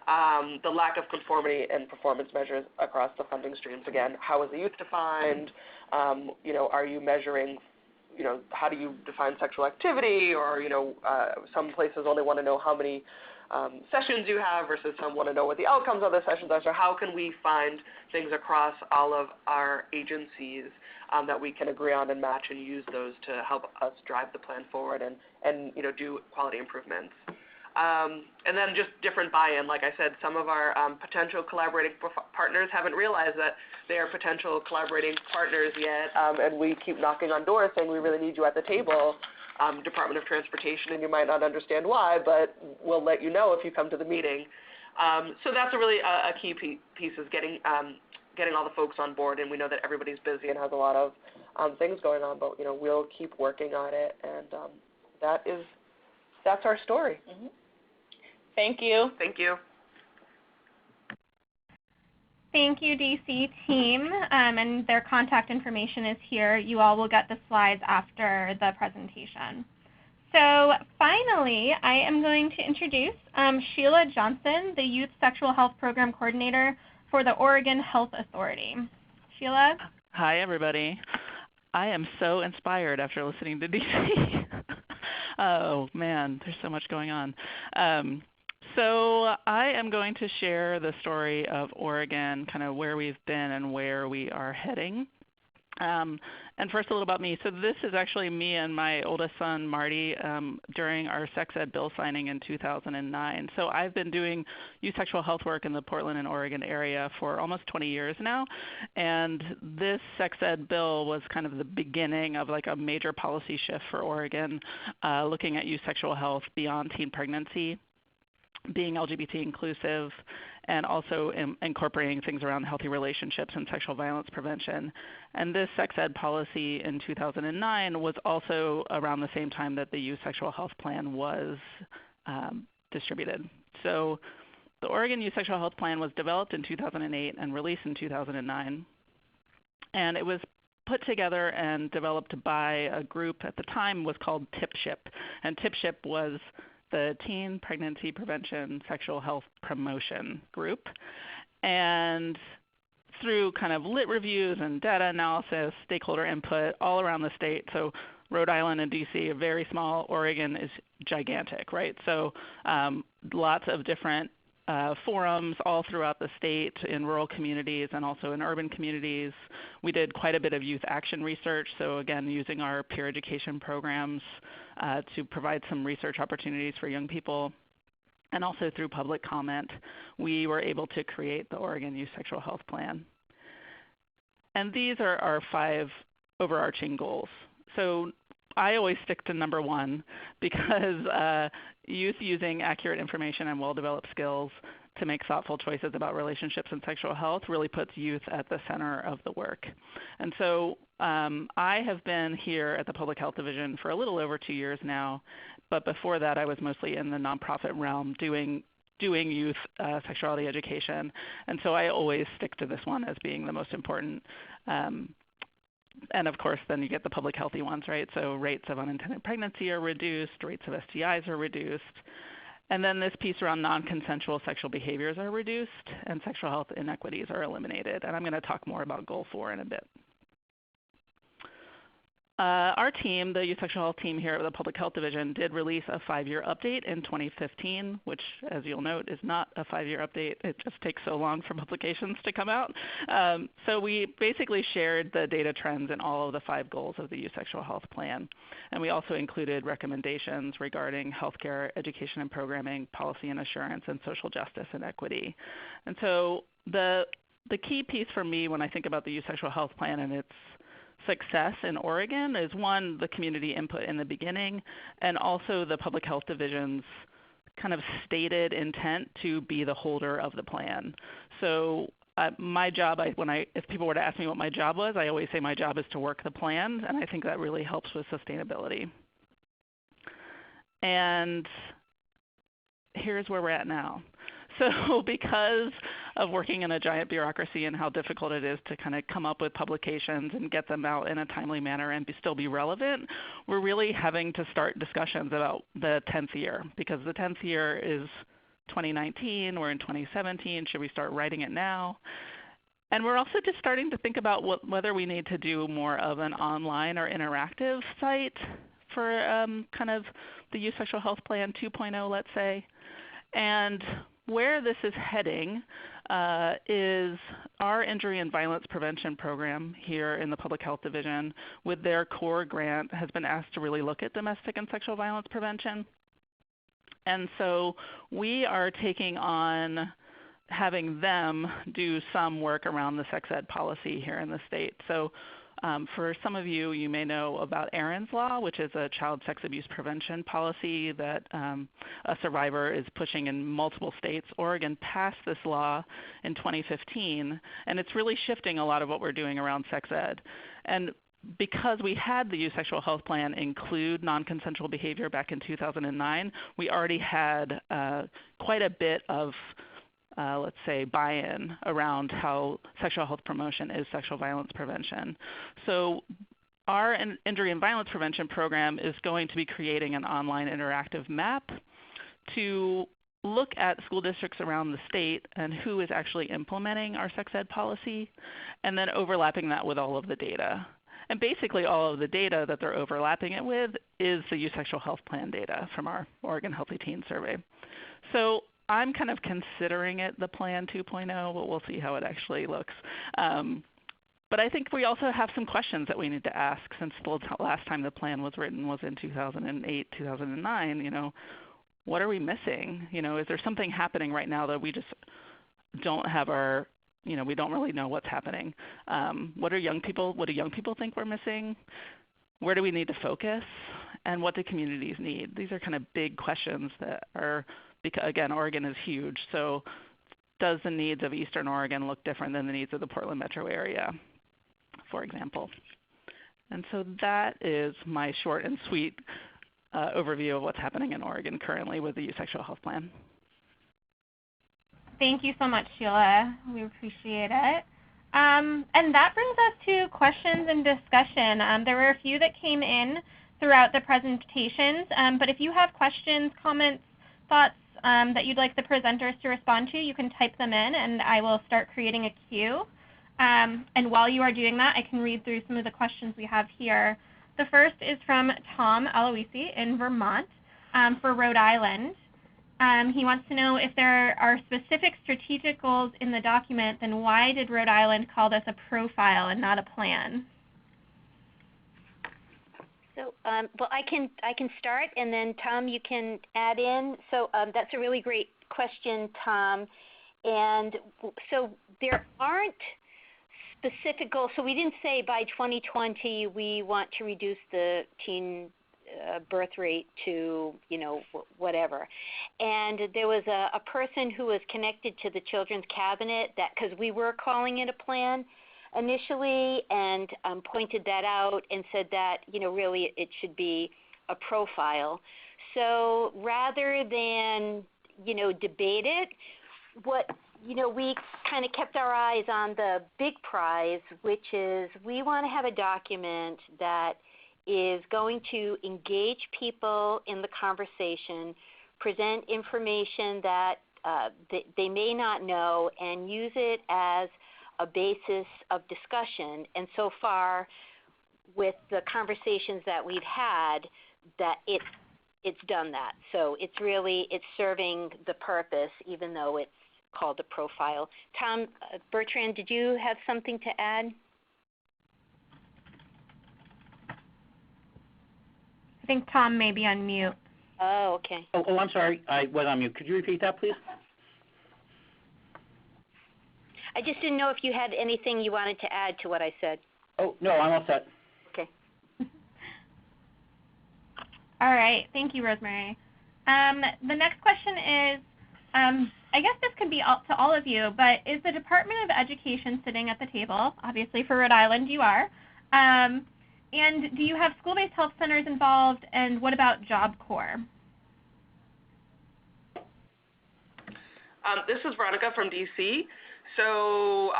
The lack of conformity and performance measures across the funding streams. Again, how is the youth defined? Are you measuring, how do you define sexual activity? Or, some places only want to know how many sessions you have versus some want to know what the outcomes of the sessions are. So how can we find things across all of our agencies that we can agree on and match and use those to help us drive the plan forward and do quality improvements. And then just different buy-in. Like I said, some of our potential collaborating partners haven't realized that they are potential collaborating partners yet, and we keep knocking on doors saying we really need you at the table. Department of Transportation, and you might not understand why, but we'll let you know if you come to the meeting. So that's really a key piece is getting all the folks on board, and we know that everybody's busy and has a lot of things going on, but we'll keep working on it, and that's our story. Mm-hmm. Thank you. Thank you. Thank you, DC team, and their contact information is here. You all will get the slides after the presentation. So finally, I am going to introduce Sheila Johnson, the Youth Sexual Health Program Coordinator for the Oregon Health Authority. Sheila? Hi, everybody. I am so inspired after listening to DC. Oh, man, there's so much going on. So I am going to share the story of Oregon, kind of where we've been and where we are heading. And first a little about me. So this is actually me and my oldest son, Marty, during our sex ed bill signing in 2009. So I've been doing youth sexual health work in the Portland and Oregon area for almost 20 years now. And this sex ed bill was kind of the beginning of like a major policy shift for Oregon, looking at youth sexual health beyond teen pregnancy, being LGBT inclusive, and also incorporating things around healthy relationships and sexual violence prevention. And this sex ed policy in 2009 was also around the same time that the Youth Sexual Health Plan was distributed. So the Oregon Youth Sexual Health Plan was developed in 2008 and released in 2009. And it was put together and developed by a group at the time was called TIPSHIP. And TIPSHIP was the Teen Pregnancy Prevention Sexual Health Promotion Group. And through kind of lit reviews and data analysis, stakeholder input all around the state, so Rhode Island and DC are very small, Oregon is gigantic, right? So lots of different forums all throughout the state in rural communities and also in urban communities. We did quite a bit of youth action research, so again, using our peer education programs to provide some research opportunities for young people. and also through public comment, we were able to create the Oregon Youth Sexual Health Plan. And these are our 5 overarching goals. So I always stick to number 1 because youth using accurate information and well-developed skills to make thoughtful choices about relationships and sexual health really puts youth at the center of the work. And so I have been here at the Public Health Division for a little over 2 years now, but before that I was mostly in the nonprofit realm doing youth sexuality education. And so I always stick to this one as being the most important. And of course, then you get the public healthy ones, right? So rates of unintended pregnancy are reduced, rates of STIs are reduced, and then this piece around non-consensual sexual behaviors are reduced, and sexual health inequities are eliminated. And I'm going to talk more about Goal 4 in a bit. Our team, the Youth Sexual Health team here at the Public Health Division, did release a 5-year update in 2015, which, as you'll note, is not a 5-year update. It just takes so long for publications to come out. So we basically shared the data trends in all of the 5 goals of the Youth Sexual Health Plan. And we also included recommendations regarding healthcare, education and programming, policy and assurance, and social justice and equity. And so the key piece for me when I think about the Youth Sexual Health Plan and its success in Oregon is, 1, the community input in the beginning, and also the Public Health Division's kind of stated intent to be the holder of the plan. So my job, if people were to ask me what my job was, I always say my job is to work the plan, and I think that really helps with sustainability. And here's where we're at now. So because of working in a giant bureaucracy and how difficult it is to kind of come up with publications and get them out in a timely manner and still be relevant, we're really having to start discussions about the 10th year, because the 10th year is 2019, we're in 2017, should we start writing it now? And we're also just starting to think about whether we need to do more of an online or interactive site for kind of the Youth Sexual Health Plan 2.0, let's say. And where this is heading is our injury and violence prevention program here in the Public Health Division, with their core grant, has been asked to really look at domestic and sexual violence prevention. And so we are taking on having them do some work around the sex ed policy here in the state. So for some of you, you may know about Erin's Law, which is a child sex abuse prevention policy that a survivor is pushing in multiple states. Oregon passed this law in 2015, and it's really shifting a lot of what we're doing around sex ed. And because we had the Youth Sexual Health Plan include non-consensual behavior back in 2009, we already had quite a bit of let's say, buy-in around how sexual health promotion is sexual violence prevention. So our injury and violence prevention program is going to be creating an online interactive map to look at school districts around the state and who is actually implementing our sex ed policy, and then overlapping that with all of the data. And basically all of the data that they're overlapping it with is the Youth Sexual Health Plan data from our Oregon Healthy Teen Survey. So I'm kind of considering it the Plan 2.0, but we'll see how it actually looks. But I think we also have some questions that we need to ask, since the last time the plan was written was in 2008, 2009. You know, what are we missing? You know, is there something happening right now that we just don't have our, you know, we don't really know what's happening? What do young people think we're missing? Where do we need to focus? And what do communities need? These are kind of big questions that are, because again, Oregon is huge. So does the needs of Eastern Oregon look different than the needs of the Portland metro area, for example? And so that is my short and sweet overview of what's happening in Oregon currently with the Youth Sexual Health Plan. Thank you so much, Sheila. We appreciate it. And that brings us to questions and discussion. There were a few that came in throughout the presentations, but if you have questions, comments, thoughts that you'd like the presenters to respond to, you can type them in and I will start creating a queue. And while you are doing that, I can read through some of the questions we have here. The first is from Tom Aloisi in Vermont for Rhode Island. He wants to know if there are specific strategic goals in the document, then why did Rhode Island call this a profile and not a plan? So, well, I can start, and then Tom, you can add in. So that's a really great question, Tom. And so there aren't specific goals. So we didn't say by 2020 we want to reduce the teen birth rate to, whatever. And there was a person who was connected to the Children's Cabinet because we were calling it a plan initially, and pointed that out and said that, really it should be a profile. So rather than, debate it, we kind of kept our eyes on the big prize, which is we want to have a document that is going to engage people in the conversation, present information that they may not know, and use it as a basis of discussion. And so far, with the conversations that we've had, that it's done that. So it's serving the purpose, even though it's called a profile. Tom, Bertrand, did you have something to add? I think Tom may be on mute. Oh, okay. Oh, I'm sorry. I was on mute. Could you repeat that, please? I just didn't know if you had anything you wanted to add to what I said. Oh, no, I'm all set. Okay. All right. Thank you, Rosemary. The next question is, I guess this could be to all of you, but is the Department of Education sitting at the table? Obviously, for Rhode Island, you are. And do you have school-based health centers involved, and what about Job Corps? This is Veronica from DC. So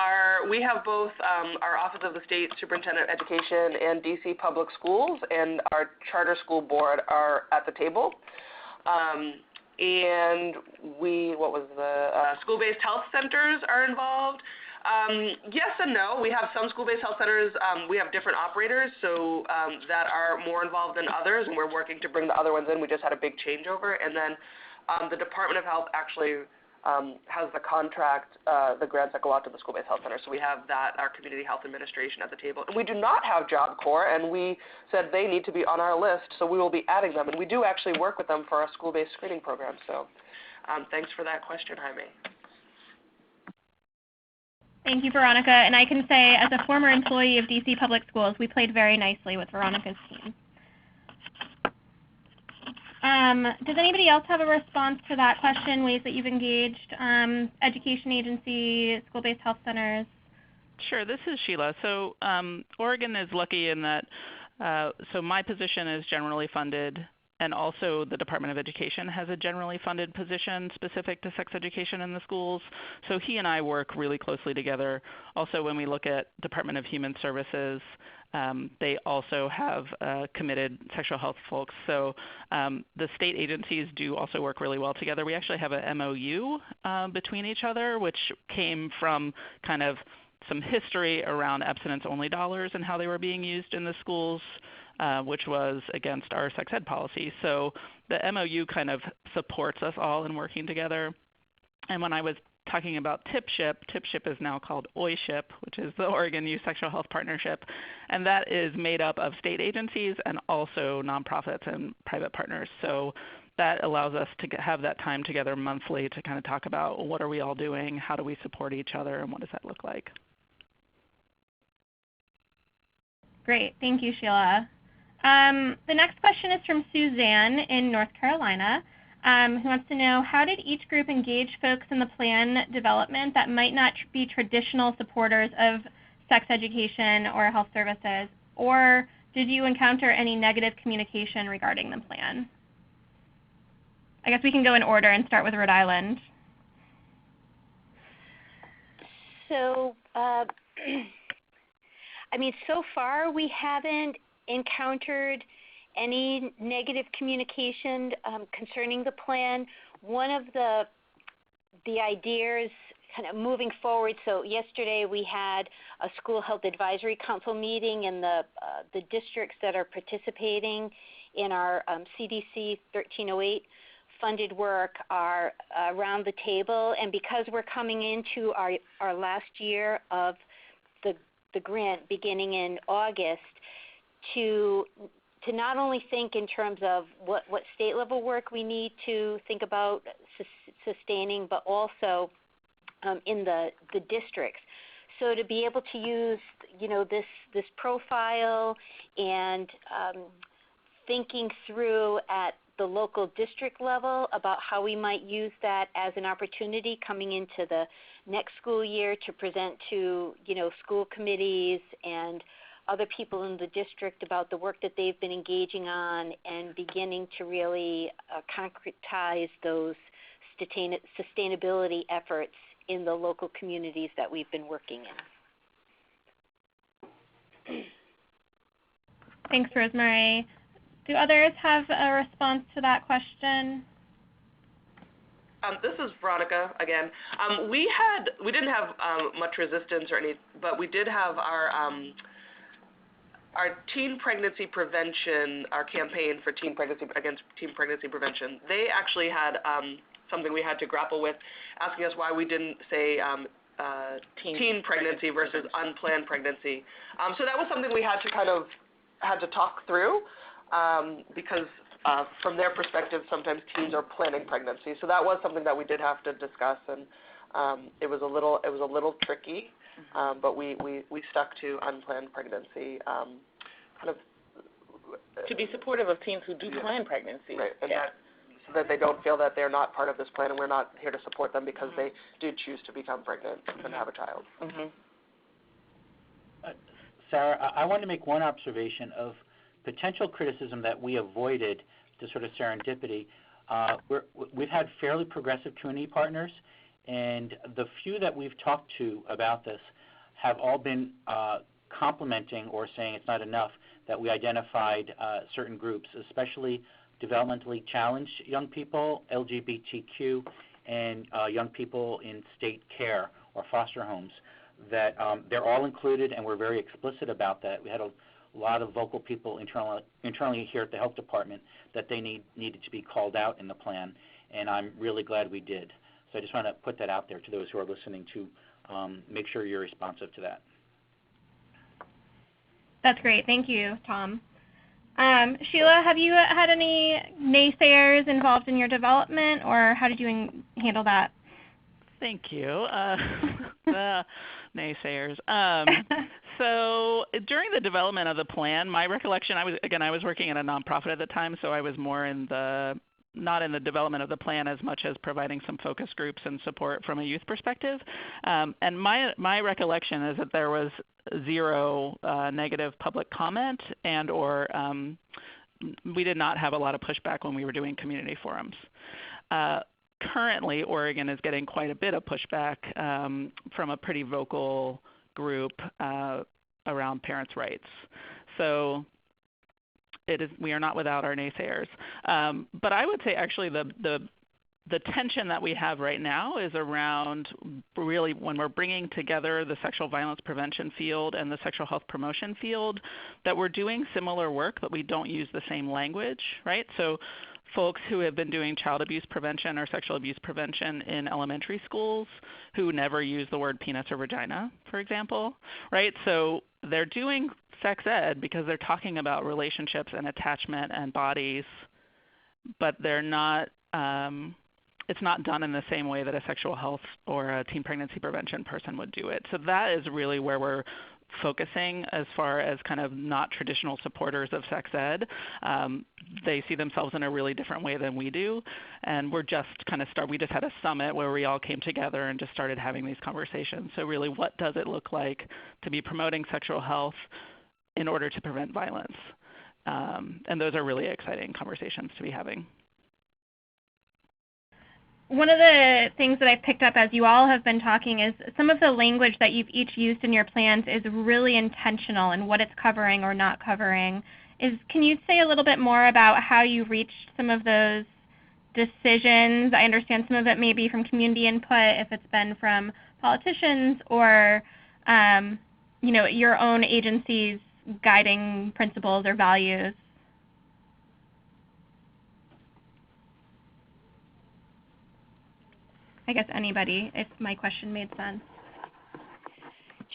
we have both our Office of the State Superintendent of Education and DC Public Schools, and our charter school board are at the table. And school-based health centers are involved. Yes and no. We have some school-based health centers. We have different operators, so that are more involved than others, and we're working to bring the other ones in. We just had a big changeover. And then the Department of Health actually has the contract, the grants that go out to the school-based health centers. So we have that, our Community Health Administration at the table. And we do not have Job Corps, and we said they need to be on our list, so we will be adding them. And we do actually work with them for our school-based screening program. So thanks for that question, Jaime. Thank you, Veronica. And I can say, as a former employee of DC Public Schools, we played very nicely with Veronica's team. Does anybody else have a response to that question, ways that you've engaged education agency, school-based health centers? Sure, this is Sheila. So Oregon is lucky in that, so my position is generally funded, and also the Department of Education has a generally funded position specific to sex education in the schools. So he and I work really closely together. Also, when we look at Department of Human Services, they also have committed sexual health folks. So the state agencies do also work really well together. We actually have a MOU between each other, which came from kind of some history around abstinence-only dollars and how they were being used in the schools, which was against our sex ed policy. So the MOU kind of supports us all in working together. And when I was talking about TIPSHIP is now called OISHIP, which is the Oregon Youth Sexual Health Partnership, and that is made up of state agencies and also nonprofits and private partners. So that allows us to have that time together monthly to kind of talk about what are we all doing, how do we support each other, and what does that look like. Great. Thank you, Sheila. The next question is from Suzanne in North Carolina, who wants to know, how did each group engage folks in the plan development that might not be traditional supporters of sex education or health services, or did you encounter any negative communication regarding the plan? I guess we can go in order and start with Rhode Island. So, so far we haven't encountered any negative communication concerning the plan. One of the ideas kind of moving forward, so yesterday we had a school health advisory council meeting, and the districts that are participating in our CDC 1308 funded work are around the table. And because we're coming into our last year of the grant beginning in August, to to not only think in terms of what state level work we need to think about sustaining, but also in the districts. So to be able to use, this profile and thinking through at the local district level about how we might use that as an opportunity coming into the next school year to present to, school committees and other people in the district about the work that they've been engaging on and beginning to really concretize those sustainability efforts in the local communities that we've been working in. Thanks, Rosemary. Do others have a response to that question? This is Veronica again. We didn't have much resistance but we did have our teen pregnancy prevention, our campaign for against teen pregnancy prevention. They actually had something we had to grapple with, asking us why we didn't say teen pregnancy versus unplanned pregnancy. So that was something we had to talk through because from their perspective, sometimes teens are planning pregnancy. So that was something that we did have to discuss, and it was a little tricky, but we stuck to unplanned pregnancy, to be supportive of teens who do plan pregnancy. Right, and so that they don't feel that they're not part of this plan, and we're not here to support them because they do choose to become pregnant and have a child. Sarah, I want to make one observation of potential criticism that we avoided to sort of serendipity. We've had fairly progressive community partners, and the few that we've talked to about this have all been complimenting or saying it's not enough that we identified certain groups, especially developmentally challenged young people, LGBTQ, and young people in state care or foster homes, that they're all included, and we're very explicit about that. We had a lot of vocal people internally here at the health department that they needed to be called out in the plan, and I'm really glad we did. So I just want to put that out there to those who are listening to make sure you're responsive to that. That's great. Thank you, Tom. Sheila, have you had any naysayers involved in your development, or how did you handle that? Thank you. Naysayers. So during the development of the plan, my recollection, I was working in a nonprofit at the time, so I was more not in the development of the plan as much as providing some focus groups and support from a youth perspective. And my recollection is that there was zero negative public comment or we did not have a lot of pushback when we were doing community forums. Currently, Oregon is getting quite a bit of pushback from a pretty vocal group around parents' rights. So we are not without our naysayers. But I would say actually the tension that we have right now is around really when we're bringing together the sexual violence prevention field and the sexual health promotion field, that we're doing similar work, but we don't use the same language, right? So folks who have been doing child abuse prevention or sexual abuse prevention in elementary schools who never use the word penis or vagina, for example, right? So they're doing sex ed because they're talking about relationships and attachment and bodies, but they're not, it's not done in the same way that a sexual health or a teen pregnancy prevention person would do it. So that is really where we're focusing as far as kind of not traditional supporters of sex ed. They see themselves in a really different way than we do. And we're just we just had a summit where we all came together and just started having these conversations. So really, what does it look like to be promoting sexual health in order to prevent violence? And those are really exciting conversations to be having. One of the things that I picked up as you all have been talking is some of the language that you've each used in your plans is really intentional in what it's covering or not covering. Can you say a little bit more about how you reached some of those decisions? I understand some of it may be from community input, if it's been from politicians or your own agency's guiding principles or values. I guess anybody, if my question made sense.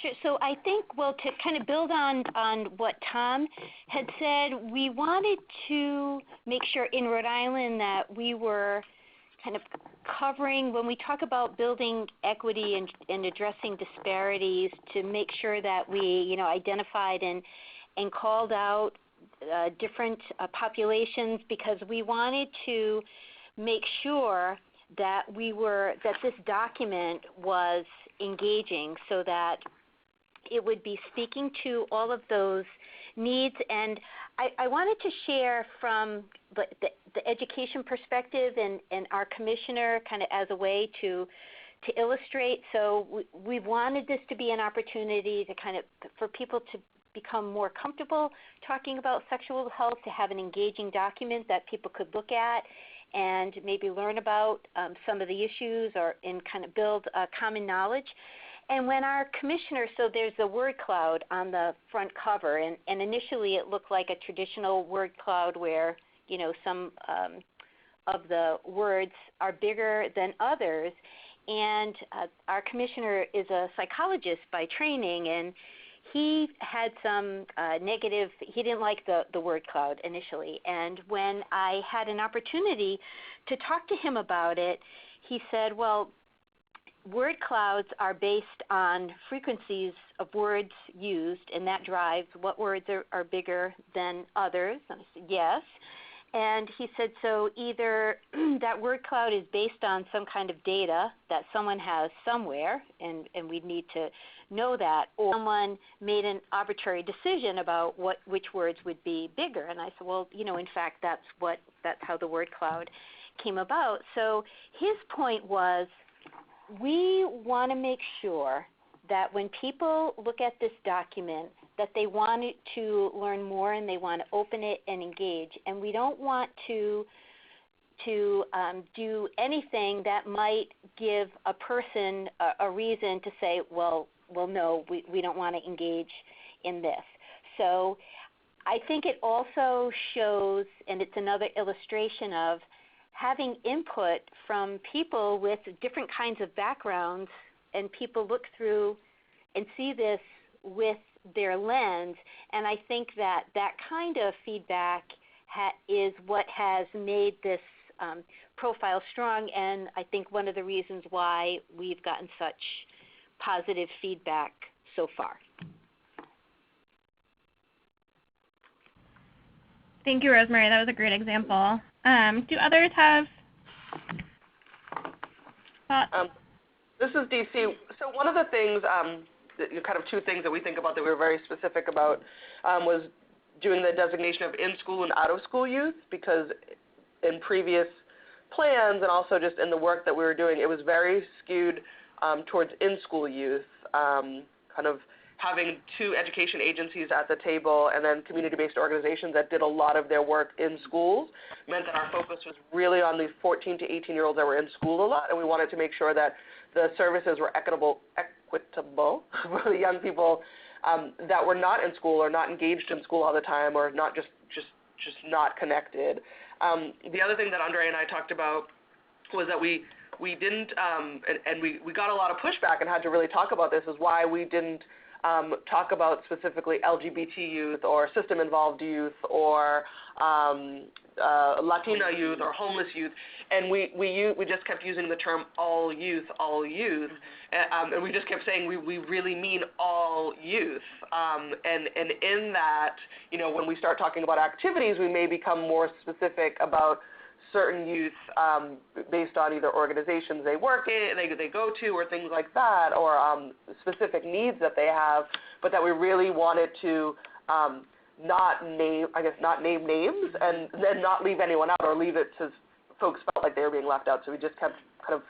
Sure. So I think, well, to kind of build on what Tom had said, we wanted to make sure in Rhode Island that we were kind of covering, when we talk about building equity and addressing disparities, to make sure that we, identified and called out different populations, because we wanted to make sure that this document was engaging, so that it would be speaking to all of those needs. And I wanted to share from the education perspective and our commissioner, kind of as a way to illustrate. So we wanted this to be an opportunity to for people to become more comfortable talking about sexual health, to have an engaging document that people could look at and maybe learn about some of the issues, or kind of build common knowledge. And when our commissioner, so there's a word cloud on the front cover, and initially it looked like a traditional word cloud where, some of the words are bigger than others. And our commissioner is a psychologist by training, and he had some he didn't like the word cloud initially. And when I had an opportunity to talk to him about it, he said, well, word clouds are based on frequencies of words used, and that drives what words are bigger than others. And I said, yes. And he said, so either that word cloud is based on some kind of data that someone has somewhere, and we need to know that, or someone made an arbitrary decision about which words would be bigger. And I said, well, in fact, that's how the word cloud came about. So his point was, we want to make sure that when people look at this document, that they want to learn more and they want to open it and engage. And we don't want to do anything that might give a person a reason to say, well, no, we don't want to engage in this. So I think it also shows, and it's another illustration of having input from people with different kinds of backgrounds, and people look through and see this with their lens. And I think that kind of feedback is what has made this profile strong, and I think one of the reasons why we've gotten such positive feedback so far. Thank you, Rosemary. That was a great example. Do others have thoughts? This is DC. So one of the things, kind of two things that we think about that we were very specific about was doing the designation of in-school and out-of-school youth, because in previous plans and also just in the work that we were doing, it was very skewed towards in-school youth, kind of having two education agencies at the table and then community-based organizations that did a lot of their work in schools meant that our focus was really on these 14 to 18-year-olds that were in school a lot, and we wanted to make sure that the services were equitable for the young people that were not in school or not engaged in school all the time, or not just not connected. The other thing that Andrea and I talked about was that we didn't, and we got a lot of pushback and had to really talk about this, is why we didn't talk about specifically LGBT youth or system-involved youth or Latina youth or homeless youth, and we just kept using the term all youth, and we just kept saying we really mean all youth, and in that, when we start talking about activities, we may become more specific about certain youth based on either organizations they work in, they go to, or things like that, or specific needs that they have, but that we really wanted to not name names and then not leave anyone out or leave it to folks felt like they were being left out. So we just kept kind of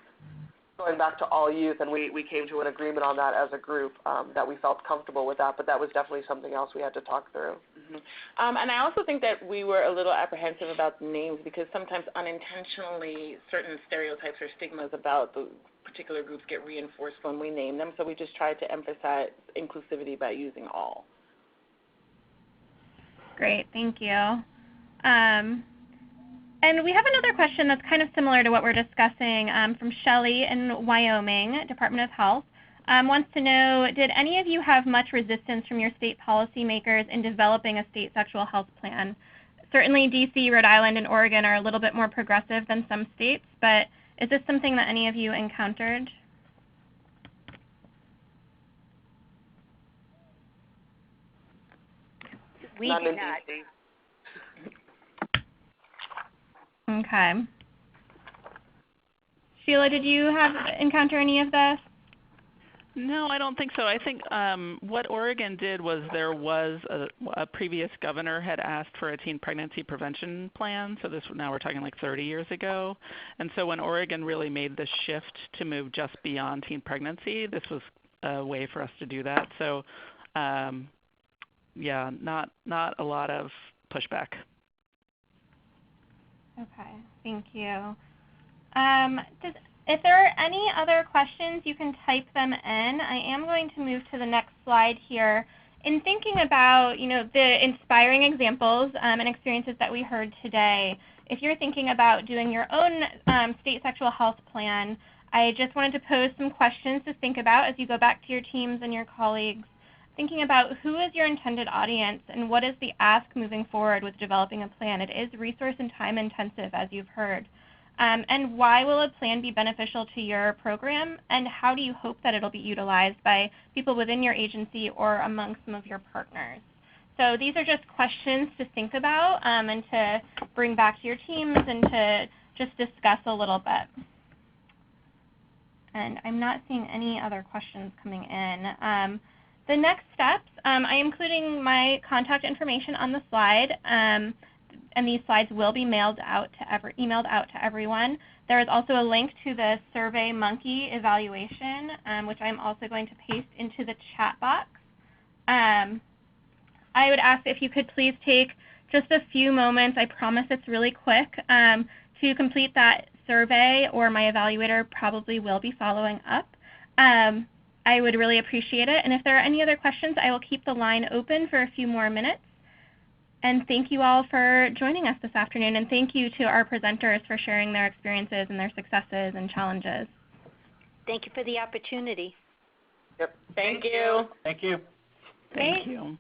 going back to all youth, and we came to an agreement on that as a group, that we felt comfortable with that, but that was definitely something else we had to talk through. Mm-hmm. And I also think that we were a little apprehensive about the names, because sometimes unintentionally certain stereotypes or stigmas about the particular groups get reinforced when we name them, so we just tried to emphasize inclusivity by using all. Great, thank you. And we have another question that's kind of similar to what we're discussing from Shelagh in Wyoming, Department of Health. wants to know, did any of you have much resistance from your state policymakers in developing a state sexual health plan? Certainly D.C., Rhode Island, and Oregon are a little bit more progressive than some states, but is this something that any of you encountered? We Not did in not. DC. Okay. Sheila, did you encounter any of this? No, I don't think so. I think what Oregon did was there was a previous governor had asked for a teen pregnancy prevention plan. So now we're talking like 30 years ago. And so when Oregon really made the shift to move just beyond teen pregnancy, this was a way for us to do that. So yeah, not a lot of pushback. Okay, thank you. If there are any other questions, you can type them in. I am going to move to the next slide here. In thinking about, the inspiring examples and experiences that we heard today, if you're thinking about doing your own state sexual health plan, I just wanted to pose some questions to think about as you go back to your teams and your colleagues. Thinking about who is your intended audience and what is the ask moving forward with developing a plan. It is resource and time intensive, as you've heard. And why will a plan be beneficial to your program, and how do you hope that it'll be utilized by people within your agency or among some of your partners? So these are just questions to think about and to bring back to your teams and to just discuss a little bit. And I'm not seeing any other questions coming in. The next steps, I'm including my contact information on the slide. And these slides will be emailed out to everyone. There is also a link to the SurveyMonkey evaluation, which I'm also going to paste into the chat box. I would ask if you could please take just a few moments, I promise it's really quick, to complete that survey, or my evaluator probably will be following up. I would really appreciate it. And if there are any other questions, I will keep the line open for a few more minutes. And thank you all for joining us this afternoon, and thank you to our presenters for sharing their experiences and their successes and challenges. Thank you for the opportunity. Yep. Thank you. Thank you. Thank you.